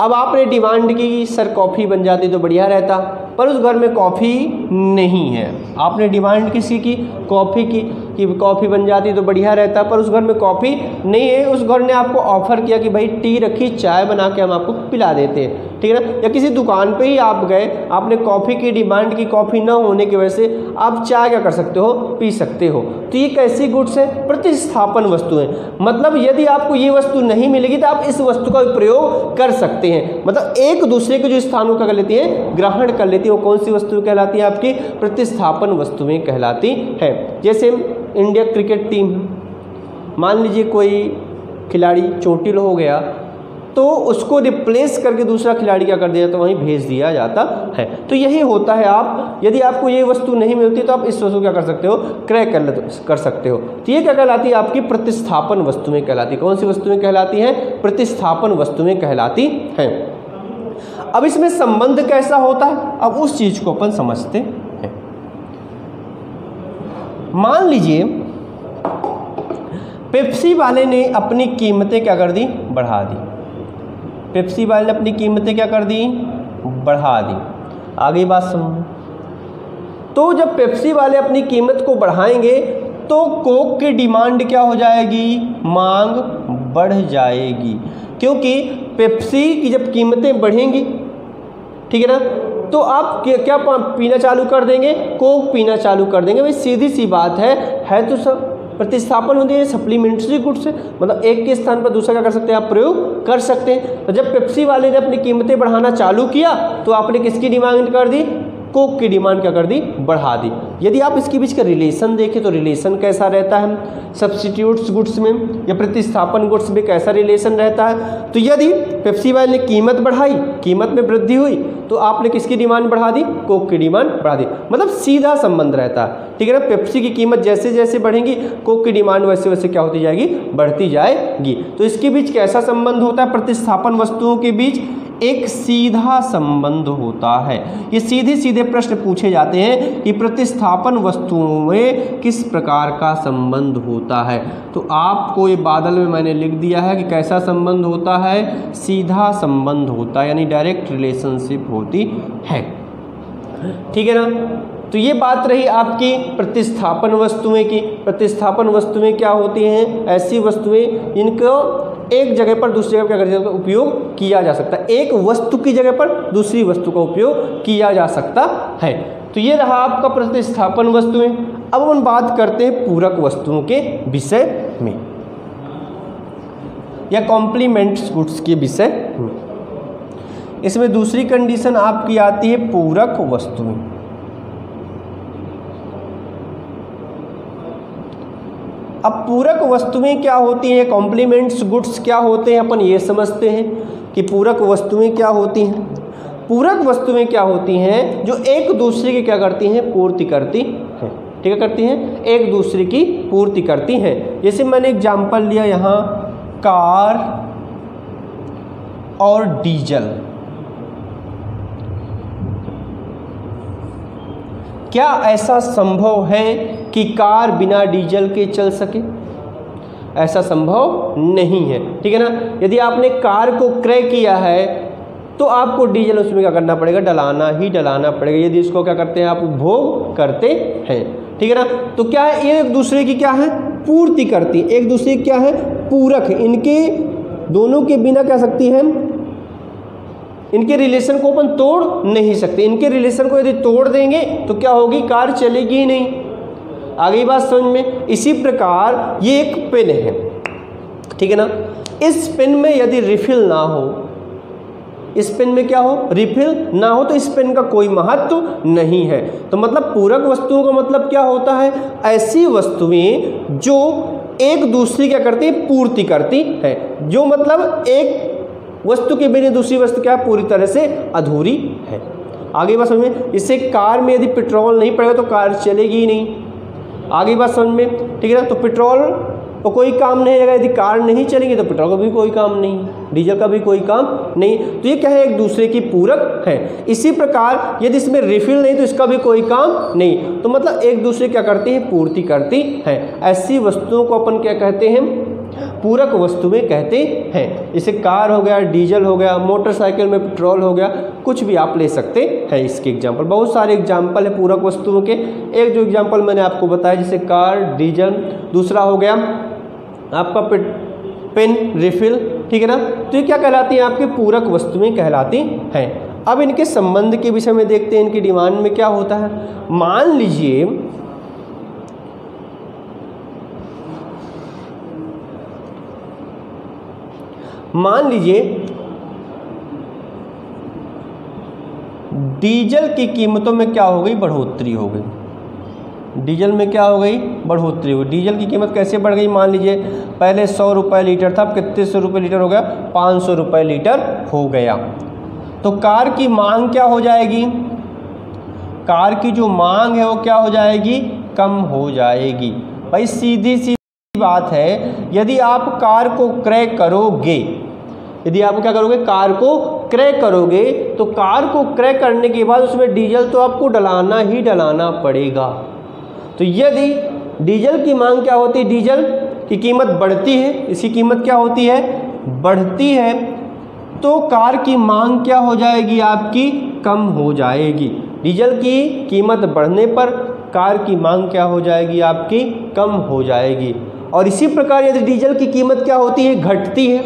अब आपने डिमांड की सर कॉफ़ी बन जाती तो बढ़िया रहता, पर उस घर में कॉफ़ी नहीं है। आपने डिमांड किसी की कॉफ़ी की कि कॉफ़ी बन जाती तो बढ़िया रहता, पर उस घर में कॉफ़ी नहीं है। उस घर ने आपको ऑफ़र किया कि भाई टी रखी, चाय बना के हम आपको पिला देते हैं, ठीक है ना। या किसी दुकान पे ही आप गए, आपने कॉफ़ी की डिमांड की, कॉफ़ी ना होने की वजह से आप चाय क्या कर सकते हो, पी सकते हो। तो ये कैसी गुड्स है, प्रतिस्थापन वस्तुएं। मतलब यदि आपको ये वस्तु नहीं मिलेगी तो आप इस वस्तु का प्रयोग कर सकते हैं। मतलब एक दूसरे के जो स्थानों का कर लेती है, ग्रहण कर लेती है, वो कौन सी वस्तु कहलाती है, आपकी प्रतिस्थापन वस्तुएं कहलाती है। जैसे इंडिया क्रिकेट टीम, मान लीजिए कोई खिलाड़ी चोटिल हो गया तो उसको रिप्लेस करके दूसरा खिलाड़ी क्या कर दिया, तो वहीं भेज दिया जाता है। तो यही होता है, आप यदि आपको ये वस्तु नहीं मिलती तो आप इस वस्तु क्या कर सकते हो, क्रय कर सकते हो। तो ये क्या कहलाती है, आपकी प्रतिस्थापन वस्तुएं कहलाती है। कौन सी वस्तुएं कहलाती हैं, प्रतिस्थापन वस्तुएं कहलाती हैं। अब इसमें संबंध कैसा होता है, अब उस चीज को अपन समझते हैं। मान लीजिए पेप्सी वाले ने अपनी कीमतें क्या कर दी, बढ़ा दी। पेप्सी वाले ने अपनी कीमतें क्या कर दी, बढ़ा दी। आगे बात समझो। तो जब पेप्सी वाले अपनी कीमत को बढ़ाएंगे तो कोक की डिमांड क्या हो जाएगी, मांग बढ़ जाएगी, क्योंकि पेप्सी की जब कीमतें बढ़ेंगी, ठीक है ना, तो आप क्या पीना चालू कर देंगे, कोक पीना चालू कर देंगे। भाई सीधी सी बात है तो सब प्रतिस्थापन होती है, सप्लीमेंट्री गुड्स है। मतलब एक के स्थान पर दूसरा क्या कर सकते हैं, आप प्रयोग कर सकते हैं। तो जब पेप्सी वाले ने अपनी कीमतें बढ़ाना चालू किया तो आपने किसकी डिमांड कर दी, कोक की डिमांड क्या कर दी, बढ़ा दी। यदि आप इसके बीच का रिलेशन देखें तो रिलेशन कैसा रहता है, सब्स्टिट्यूट्स गुड्स में या प्रतिस्थापन गुड्स में कैसा रिलेशन रहता है। तो यदि पेप्सी वाले ने कीमत बढ़ाई, कीमत में वृद्धि हुई, तो आपने किसकी डिमांड बढ़ा दी, कोक की डिमांड बढ़ा दी। मतलब सीधा संबंध रहता है, ठीक है ना। पेप्सी की कीमत जैसे जैसे बढ़ेगी, कोक की डिमांड वैसे वैसे क्या होती जाएगी, बढ़ती जाएगी। तो इसके बीच कैसा संबंध होता है, प्रतिस्थापन वस्तुओं के बीच एक सीधा संबंध होता है। ये सीधे सीधे प्रश्न पूछे जाते हैं कि प्रतिस्थापन वस्तुओं में किस प्रकार का संबंध होता है। तो आपको ये बादल में मैंने लिख दिया है कि कैसा संबंध होता है, सीधा संबंध होता है, यानी डायरेक्ट रिलेशनशिप होती है, ठीक है ना। तो ये बात रही आपकी प्रतिस्थापन वस्तुएं की। प्रतिस्थापन वस्तुएं क्या होती हैं, ऐसी वस्तुएं जिनको एक जगह पर दूसरी जगह क्या कर सकते हैं, उपयोग किया जा सकता है। एक वस्तु की जगह पर दूसरी वस्तु का उपयोग किया जा सकता है। तो ये रहा आपका प्रतिस्थापन वस्तुएं। अब हम बात करते हैं पूरक वस्तुओं के विषय में या कॉम्प्लीमेंट्स गुड्स के विषय में। इसमें दूसरी कंडीशन आपकी आती है पूरक वस्तुएं। अब पूरक वस्तुएं क्या होती हैं, कॉम्प्लीमेंट्स गुड्स क्या होते हैं, अपन ये समझते हैं कि पूरक वस्तुएं क्या होती हैं। पूरक वस्तुएं क्या होती हैं, जो एक दूसरे की क्या करती हैं, पूर्ति करती हैं, ठीक है, करती हैं, एक दूसरे की पूर्ति करती हैं। जैसे मैंने एग्जाम्पल लिया यहाँ, कार और डीजल। क्या ऐसा संभव है कि कार बिना डीजल के चल सके? ऐसा संभव नहीं है, ठीक है ना। यदि आपने कार को क्रय किया है तो आपको डीजल उसमें क्या करना पड़ेगा, डलाना ही डलाना पड़ेगा। यदि इसको क्या करते हैं, आप उपभोग करते हैं, ठीक है ना। तो क्या है, ये एक दूसरे की क्या है, पूर्ति करती, एक दूसरे की क्या है, पूरक। इनके दोनों के बिना क्या सकती है, इनके रिलेशन को अपन तोड़ नहीं सकते। इनके रिलेशन को यदि तोड़ देंगे तो क्या होगी, कार चलेगी ही नहीं। आगे बात समझ में। इसी प्रकार ये एक पेन है, ठीक है ना। इस पेन में यदि रिफिल ना हो, इस पेन में क्या हो, रिफिल ना हो, तो इस पेन का कोई महत्व नहीं है। तो मतलब पूरक वस्तुओं का मतलब क्या होता है, ऐसी वस्तुएं जो एक दूसरी क्या करती हैं, पूर्ति करती हैं, जो मतलब एक वस्तु के बिना दूसरी वस्तु क्या पूरी तरह से अधूरी है। आगे बात समझ में, इससे कार में यदि पेट्रोल नहीं पड़ेगा तो कार चलेगी ही नहीं। आगे बात समझ में, ठीक है ना। तो पेट्रोल तो कोई काम नहीं रहेगा, यदि कार नहीं चलेगी तो पेट्रोल का भी कोई काम नहीं, डीजल का भी कोई काम नहीं। तो ये क्या है, एक दूसरे की पूरक है। इसी प्रकार यदि इसमें रिफिल नहीं तो इसका भी कोई काम नहीं। तो मतलब एक दूसरे क्या करती है, पूर्ति करती है। ऐसी वस्तुओं को अपन क्या कहते हैं, पूरक वस्तुएं कहते हैं। जैसे कार हो गया, डीजल हो गया, मोटरसाइकिल में पेट्रोल हो गया, कुछ भी आप ले सकते हैं इसके एग्जाम्पल। बहुत सारे एग्जाम्पल है पूरक वस्तुओं के। एक जो एग्जाम्पल मैंने आपको बताया जैसे कार, डीजल, दूसरा हो गया आपका पेन, रिफिल, ठीक है ना। तो ये क्या कहलाती हैं, आपकी पूरक वस्तुएं कहलाती हैं। अब इनके संबंध के विषय में देखते हैं, इनकी डिमांड में क्या होता है। मान लीजिए डीजल की कीमतों में क्या हो गई, बढ़ोतरी हो गई। डीजल में क्या हो गई, बढ़ोतरी हुई। डीजल की कीमत कैसे बढ़ गई, मान लीजिए पहले 100 रुपये लीटर था, अब कितने 100 रुपये लीटर हो गया, 500 रुपये लीटर हो गया। तो कार की मांग क्या हो जाएगी, कार की जो मांग है वो क्या हो जाएगी, कम हो जाएगी। भाई सीधी सी बात है, यदि आप कार को क्रय करोगे, यदि आप क्या करोगे, कार को क्रय करोगे, तो कार को क्रय करने के बाद उसमें डीजल तो आपको डलाना ही डलाना पड़ेगा। तो यदि डीजल की मांग क्या होती है, डीजल की कीमत बढ़ती है, इसकी कीमत क्या होती है, बढ़ती है, तो कार की मांग क्या हो जाएगी, आपकी कम हो जाएगी। डीजल की कीमत बढ़ने पर कार की मांग क्या हो जाएगी, आपकी कम हो जाएगी। और इसी प्रकार यदि डीजल की कीमत क्या होती है, घटती है,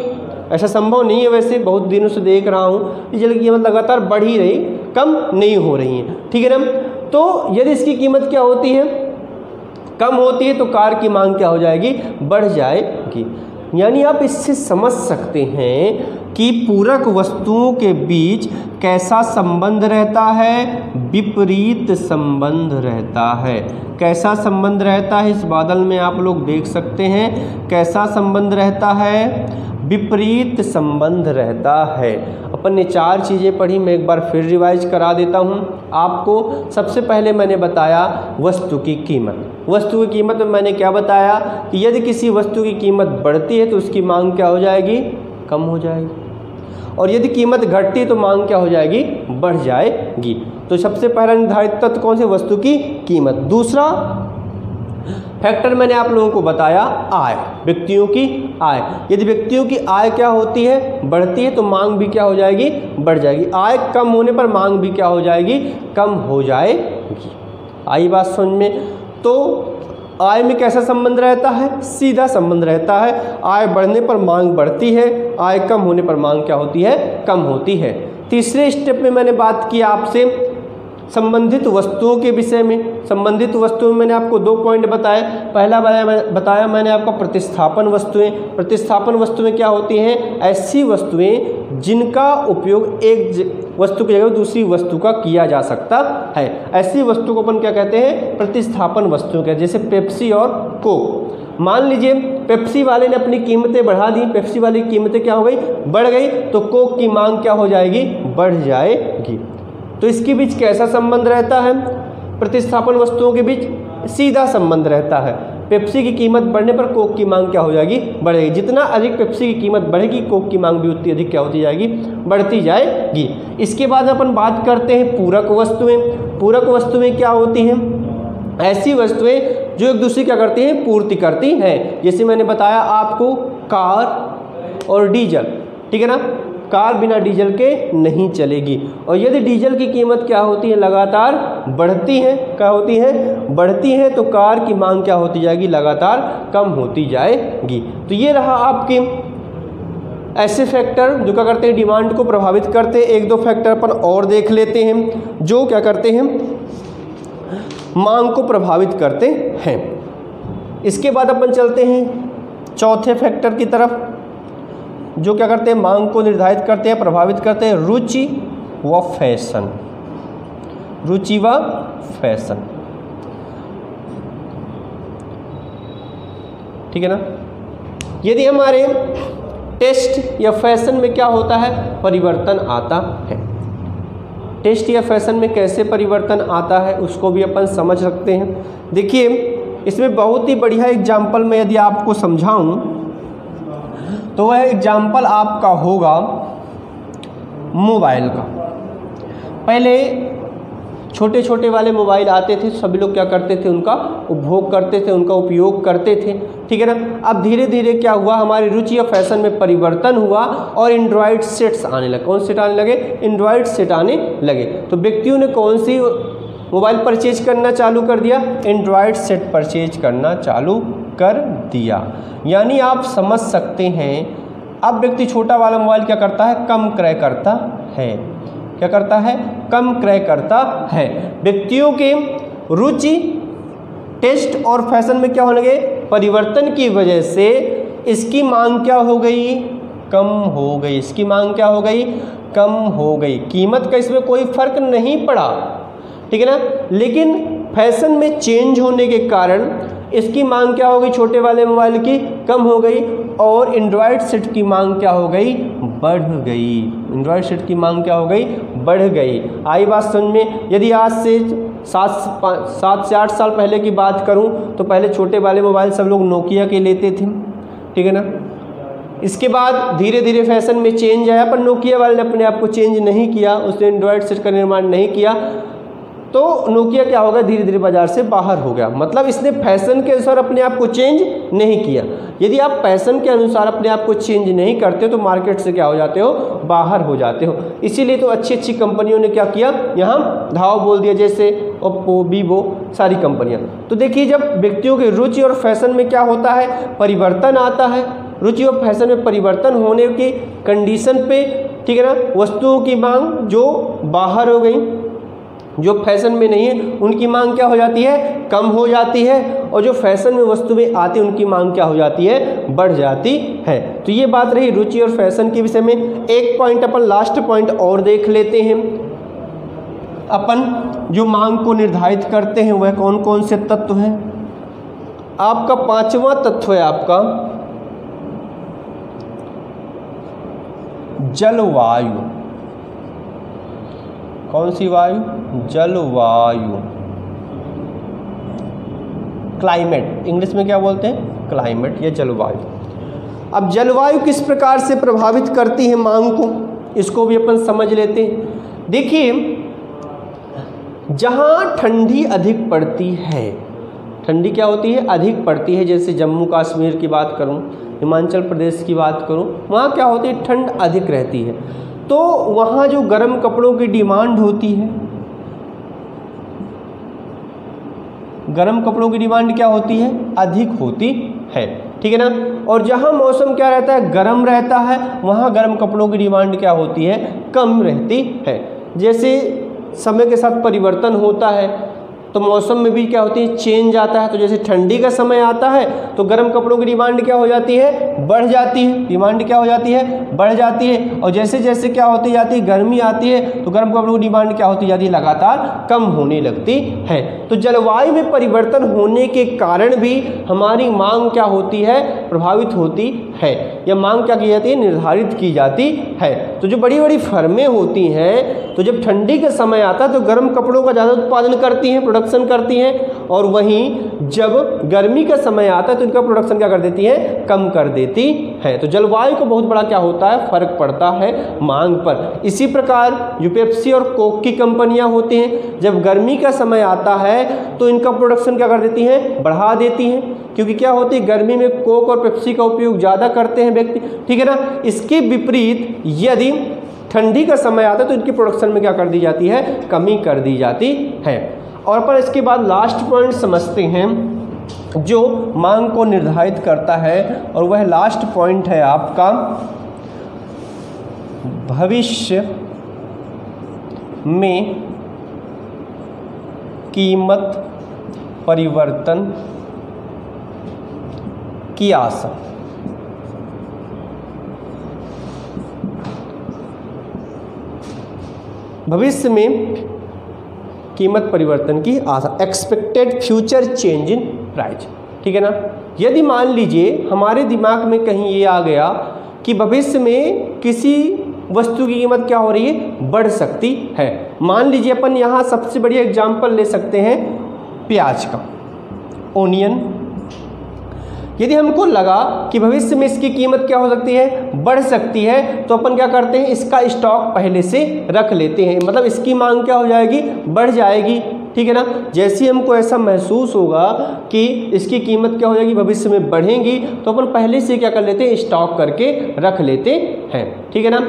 ऐसा संभव नहीं है, वैसे बहुत दिनों से देख रहा हूँ डीजल की कीमत लगातार बढ़ ही रही, कम नहीं हो रही है, ठीक है ना। तो यदि इसकी कीमत क्या होती है, कम होती है, तो कार की मांग क्या हो जाएगी, बढ़ जाएगी। यानी आप इससे समझ सकते हैं कि पूरक वस्तुओं के बीच कैसा संबंध रहता है, विपरीत संबंध रहता है। कैसा संबंध रहता है, इस बादल में आप लोग देख सकते हैं कैसा संबंध रहता है, विपरीत संबंध रहता है। अपन ने 4 चीज़ें पढ़ी, मैं एक बार फिर रिवाइज करा देता हूँ आपको। सबसे पहले मैंने बताया वस्तु की कीमत। वस्तु की कीमत में मैंने क्या बताया कि यदि किसी वस्तु की कीमत बढ़ती है तो उसकी मांग क्या हो जाएगी, कम हो जाएगी, और यदि कीमत घटती है तो मांग क्या हो जाएगी, बढ़ जाएगी। तो सबसे पहला निर्धारित तत्व कौन से, वस्तु की कीमत। दूसरा फैक्टर मैंने आप लोगों को बताया आय, व्यक्तियों की आय। यदि व्यक्तियों की आय क्या होती है, बढ़ती है, तो मांग भी क्या हो जाएगी, बढ़ जाएगी। आय कम होने पर मांग भी क्या हो जाएगी, कम हो जाएगी। आई बात समझ में। तो आय में कैसा संबंध रहता है, सीधा संबंध रहता है। आय बढ़ने पर मांग बढ़ती है, आय कम होने पर मांग क्या होती है, कम होती है। तीसरे स्टेप में मैंने बात की आपसे संबंधित वस्तुओं के विषय में। संबंधित वस्तुओं में मैंने आपको 2 पॉइंट बताए। पहला बताया मैंने आपको प्रतिस्थापन वस्तुएं। प्रतिस्थापन वस्तुएं क्या होती हैं, ऐसी वस्तुएं जिनका उपयोग एक वस्तु की जगह दूसरी वस्तु का किया जा सकता है। ऐसी वस्तु को अपन क्या कहते हैं, प्रतिस्थापन वस्तुएं कहते हैं। जैसे पेप्सी और कोक। मान लीजिए पेप्सी वाले ने अपनी कीमतें बढ़ा दी, पेप्सी वाली कीमतें क्या हो गई, बढ़ गई, तो कोक की मांग क्या हो जाएगी, बढ़ जाएगी। तो इसके बीच कैसा संबंध रहता है, प्रतिस्थापन वस्तुओं के बीच सीधा संबंध रहता है। पेप्सी की कीमत बढ़ने पर कोक की मांग क्या हो जाएगी, बढ़ेगी। जितना अधिक पेप्सी की कीमत बढ़ेगी, कोक की मांग भी उतनी अधिक क्या होती जाएगी, बढ़ती जाएगी। इसके बाद अपन बात करते हैं पूरक वस्तुएं। पूरक वस्तुएं क्या होती हैं, ऐसी वस्तुएं जो एक दूसरी क्या करती हैं, पूर्ति करती हैं। जैसे मैंने बताया आपको कार और डीजल, ठीक है ना। कार बिना डीजल के नहीं चलेगी। और यदि डीजल की कीमत क्या होती है, लगातार बढ़ती है, क्या होती है, बढ़ती है, तो कार की मांग क्या होती जाएगी, लगातार कम होती जाएगी। तो ये रहा आपके ऐसे फैक्टर जो क्या करते हैं, डिमांड को प्रभावित करते हैं। 1-2 फैक्टर अपन और देख लेते हैं जो क्या करते हैं, मांग को प्रभावित करते हैं। इसके बाद अपन चलते हैं चौथे फैक्टर की तरफ। जो क्या करते हैं, मांग को निर्धारित करते हैं, प्रभावित करते हैं, रुचि व फैशन, रुचि व फैशन, ठीक है ना। यदि हमारे टेस्ट या फैशन में क्या होता है, परिवर्तन आता है, टेस्ट या फैशन में कैसे परिवर्तन आता है उसको भी अपन समझ सकते हैं। देखिए इसमें बहुत ही बढ़िया एग्जाम्पल मैं यदि आपको समझाऊं तो वह एग्जाम्पल आपका होगा मोबाइल का। पहले छोटे छोटे वाले मोबाइल आते थे, सभी लोग क्या करते थे, उनका उपभोग करते थे, उनका उपयोग करते थे, ठीक है ना। अब धीरे धीरे क्या हुआ, हमारी रुचि और फैशन में परिवर्तन हुआ और एंड्रॉयड सेट्स आने लगे। कौन सेट आने लगे, एंड्रॉयड सेट आने लगे। तो व्यक्तियों ने कौन सी मोबाइल परचेज करना चालू कर दिया, एंड्रॉयड सेट परचेज करना चालू कर दिया। यानी आप समझ सकते हैं अब व्यक्ति छोटा वाला मोबाइल क्या करता है, कम क्रय करता है, क्या करता है, कम क्रय करता है। व्यक्तियों के रुचि, टेस्ट और फैशन में क्या होने लगे, परिवर्तन की वजह से इसकी मांग क्या हो गई, कम हो गई। इसकी मांग क्या हो गई, कम हो गई। कीमत का इसमें कोई फर्क नहीं पड़ा, ठीक है ना। लेकिन फैशन में चेंज होने के कारण इसकी मांग क्या हो गई, छोटे वाले मोबाइल की कम हो गई और एंड्रॉयड सेट की मांग क्या हो गई, बढ़ गई। एंड्रॉयड सेट की मांग क्या हो गई, बढ़ गई। आई बात समझ में। यदि आज से 7 से 8 साल पहले की बात करूं तो पहले छोटे वाले मोबाइल सब लोग नोकिया के लेते थे, ठीक है ना। इसके बाद धीरे धीरे फैशन में चेंज आया, पर नोकिया वाले ने अपने आप को चेंज नहीं किया, उसने एंड्रॉयड सेट का निर्माण नहीं किया, तो नोकिया क्या होगा, धीरे धीरे बाजार से बाहर हो गया। मतलब इसने फैशन के अनुसार अपने आप को चेंज नहीं किया। यदि आप फैशन के अनुसार अपने आप को चेंज नहीं करते तो मार्केट से क्या हो जाते हो, बाहर हो जाते हो। इसीलिए तो अच्छी अच्छी कंपनियों ने क्या किया, यहाँ धाव बोल दिया, जैसे ओप्पो, वीवो, सारी कंपनियाँ। तो देखिए जब व्यक्तियों की रुचि और फैशन में क्या होता है, परिवर्तन आता है, रुचि और फैशन में परिवर्तन होने की कंडीशन पे, ठीक है ना, वस्तुओं की मांग जो बाहर हो गई, जो फैशन में नहीं है उनकी मांग क्या हो जाती है, कम हो जाती है, और जो फैशन में वस्तुएं आती हैं उनकी मांग क्या हो जाती है, बढ़ जाती है। तो ये बात रही रुचि और फैशन के विषय में। एक पॉइंट अपन लास्ट पॉइंट और देख लेते हैं। अपन जो मांग को निर्धारित करते हैं वह कौन कौन से तत्व हैं। आपका 5वां तत्व है आपका जलवायु। कौन सी वायु, जलवायु, क्लाइमेट, इंग्लिश में क्या बोलते हैं, क्लाइमेट या जलवायु। अब जलवायु किस प्रकार से प्रभावित करती है मांग को, इसको भी अपन समझ लेते हैं। देखिए जहाँ ठंडी अधिक पड़ती है, ठंडी क्या होती है, अधिक पड़ती है, जैसे जम्मू कश्मीर की बात करूँ, हिमाचल प्रदेश की बात करूँ, वहाँ क्या होती है, ठंड अधिक रहती है, तो वहाँ जो गर्म कपड़ों की डिमांड होती है, गर्म कपड़ों की डिमांड क्या होती है, अधिक होती है, ठीक है ना। और जहाँ मौसम क्या रहता है, गर्म रहता है, वहाँ गर्म कपड़ों की डिमांड क्या होती है, कम रहती है। जैसे समय के साथ परिवर्तन होता है तो मौसम में भी क्या होती है, चेंज आता है। तो जैसे ठंडी का समय आता है तो गर्म कपड़ों की डिमांड क्या हो जाती है, बढ़ जाती है, डिमांड क्या हो जाती है, बढ़ जाती है। और जैसे जैसे क्या होती जाती है, गर्मी आती है तो गर्म कपड़ों की डिमांड क्या होती जाती है, लगातार कम होने लगती है। तो जलवायु में परिवर्तन होने के कारण भी हमारी मांग क्या होती है, प्रभावित होती है, या मांग क्या की जाती है, निर्धारित की जाती है। तो जो बड़ी बड़ी फर्में होती हैं तो जब ठंडी का समय आता है तो गर्म कपड़ों का ज़्यादा उत्पादन करती हैं, प्रोडक्शन करती हैं, और वहीं जब गर्मी का समय आता है तो इनका प्रोडक्शन क्या कर देती है, कम कर देती है। तो जलवायु को बहुत बड़ा क्या होता है, फर्क पड़ता है मांग पर। इसी प्रकार जो पेप्सी और कोक की कंपनियां होती हैं, जब गर्मी का समय आता है तो इनका प्रोडक्शन क्या कर देती हैं, बढ़ा देती हैं, क्योंकि क्या होती है, गर्मी में कोक और पेप्सी का उपयोग ज़्यादा करते हैं व्यक्ति, ठीक है ना। इसके विपरीत यदि ठंडी का समय आता है तो इनकी प्रोडक्शन में क्या कर दी जाती है, कमी कर दी जाती है। और पर इसके बाद लास्ट पॉइंट समझते हैं जो मांग को निर्धारित करता है, और वह लास्ट पॉइंट है आपका भविष्य में कीमत परिवर्तन की आशा। भविष्य में कीमत परिवर्तन की आशा, expected future change in price, ठीक है ना। यदि मान लीजिए हमारे दिमाग में कहीं ये आ गया कि भविष्य में किसी वस्तु की कीमत क्या हो रही है, बढ़ सकती है। मान लीजिए अपन यहाँ सबसे बढ़िया एग्जाम्पल ले सकते हैं प्याज का, ओनियन। यदि हमको लगा कि भविष्य में इसकी कीमत क्या हो सकती है, बढ़ सकती है, तो अपन क्या करते हैं, इसका स्टॉक पहले से रख लेते हैं, मतलब इसकी मांग क्या हो जाएगी, बढ़ जाएगी, ठीक है ना। जैसे ही हमको ऐसा महसूस होगा कि इसकी कीमत क्या हो जाएगी, भविष्य में बढ़ेगी, तो अपन पहले से क्या कर लेते हैं, स्टॉक करके रख लेते हैं, ठीक है ना।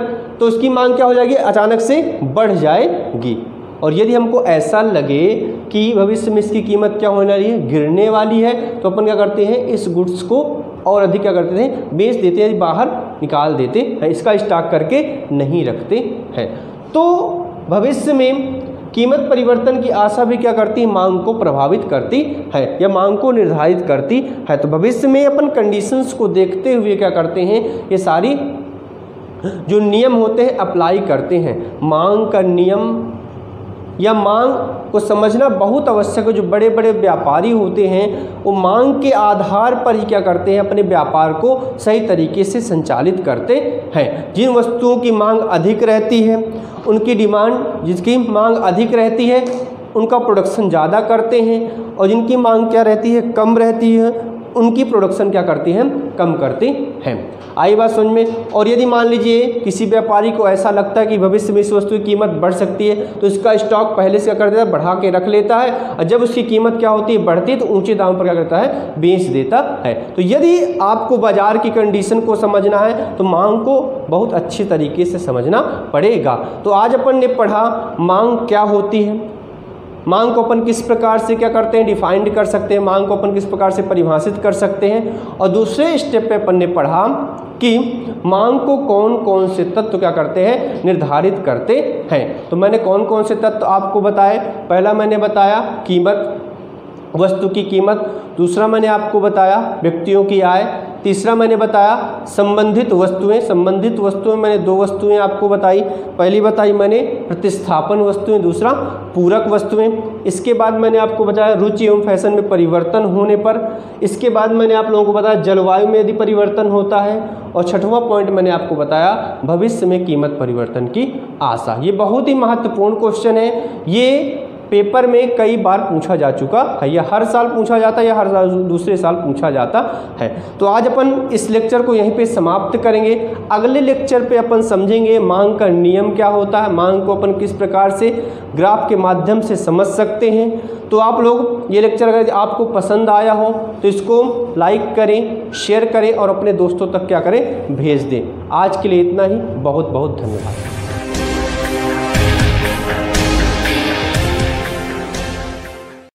तो इसकी मांग क्या हो जाएगी, अचानक से बढ़ जाएगी। और यदि हमको ऐसा लगे कि भविष्य में इसकी कीमत क्या होने वाली है, गिरने वाली है, तो अपन क्या करते हैं, इस गुड्स को और अधिक क्या करते हैं, बेच देते हैं, बाहर निकाल देते हैं, इसका स्टॉक करके नहीं रखते हैं। तो भविष्य में कीमत परिवर्तन की आशा भी क्या करती है, मांग को प्रभावित करती है या मांग को निर्धारित करती है। तो भविष्य में अपन कंडीशंस को देखते हुए क्या करते हैं, ये सारी जो नियम होते हैं अप्लाई करते हैं। मांग का नियम या मांग को समझना बहुत आवश्यक है। जो बड़े बड़े व्यापारी होते हैं वो मांग के आधार पर ही क्या करते हैं, अपने व्यापार को सही तरीके से संचालित करते हैं। जिन वस्तुओं की मांग अधिक रहती है, उनकी डिमांड, जिसकी मांग अधिक रहती है उनका प्रोडक्शन ज़्यादा करते हैं, और जिनकी मांग क्या रहती है, कम रहती है, उनकी प्रोडक्शन क्या करती है, कम करते हैं। आई बात समझ में। और यदि मान लीजिए किसी व्यापारी को ऐसा लगता है कि भविष्य में इस वस्तु की कीमत बढ़ सकती है, तो इसका स्टॉक पहले से क्या कर देता है, बढ़ा के रख लेता है, और जब उसकी कीमत क्या होती है, बढ़ती है, तो ऊंचे दाम पर क्या करता है, बेच देता है। तो यदि आपको बाजार की कंडीशन को समझना है तो मांग को बहुत अच्छे तरीके से समझना पड़ेगा। तो आज अपन ने पढ़ा मांग क्या होती है, मांग को अपन किस प्रकार से क्या करते हैं, डिफाइंड कर सकते हैं, मांग को अपन किस प्रकार से परिभाषित कर सकते हैं, और दूसरे स्टेप पे अपन ने पढ़ा कि मांग को कौन कौन से तत्व क्या करते हैं, निर्धारित करते हैं। तो मैंने कौन कौन से तत्व आपको बताए, पहला मैंने बताया कीमत, वस्तु की कीमत, दूसरा मैंने आपको बताया व्यक्तियों की आय, तीसरा मैंने बताया संबंधित वस्तुएं। संबंधित वस्तुएं मैंने दो वस्तुएं आपको बताई, पहली बताई मैंने प्रतिस्थापन वस्तुएं, दूसरा पूरक वस्तुएं। इसके बाद मैंने आपको बताया रुचि एवं फैशन में परिवर्तन होने पर। इसके बाद मैंने आप लोगों को बताया जलवायु में यदि परिवर्तन होता है, और छठवां पॉइंट मैंने आपको बताया भविष्य में कीमत परिवर्तन की आशा। ये बहुत ही महत्वपूर्ण क्वेश्चन है, ये पेपर में कई बार पूछा जा चुका है, या हर साल पूछा जाता है या हर साल दूसरे साल पूछा जाता है। तो आज अपन इस लेक्चर को यहीं पे समाप्त करेंगे। अगले लेक्चर पे अपन समझेंगे मांग का नियम क्या होता है, मांग को अपन किस प्रकार से ग्राफ के माध्यम से समझ सकते हैं। तो आप लोग ये लेक्चर अगर आपको पसंद आया हो तो इसको लाइक करें, शेयर करें और अपने दोस्तों तक क्या करें, भेज दें। आज के लिए इतना ही, बहुत बहुत धन्यवाद।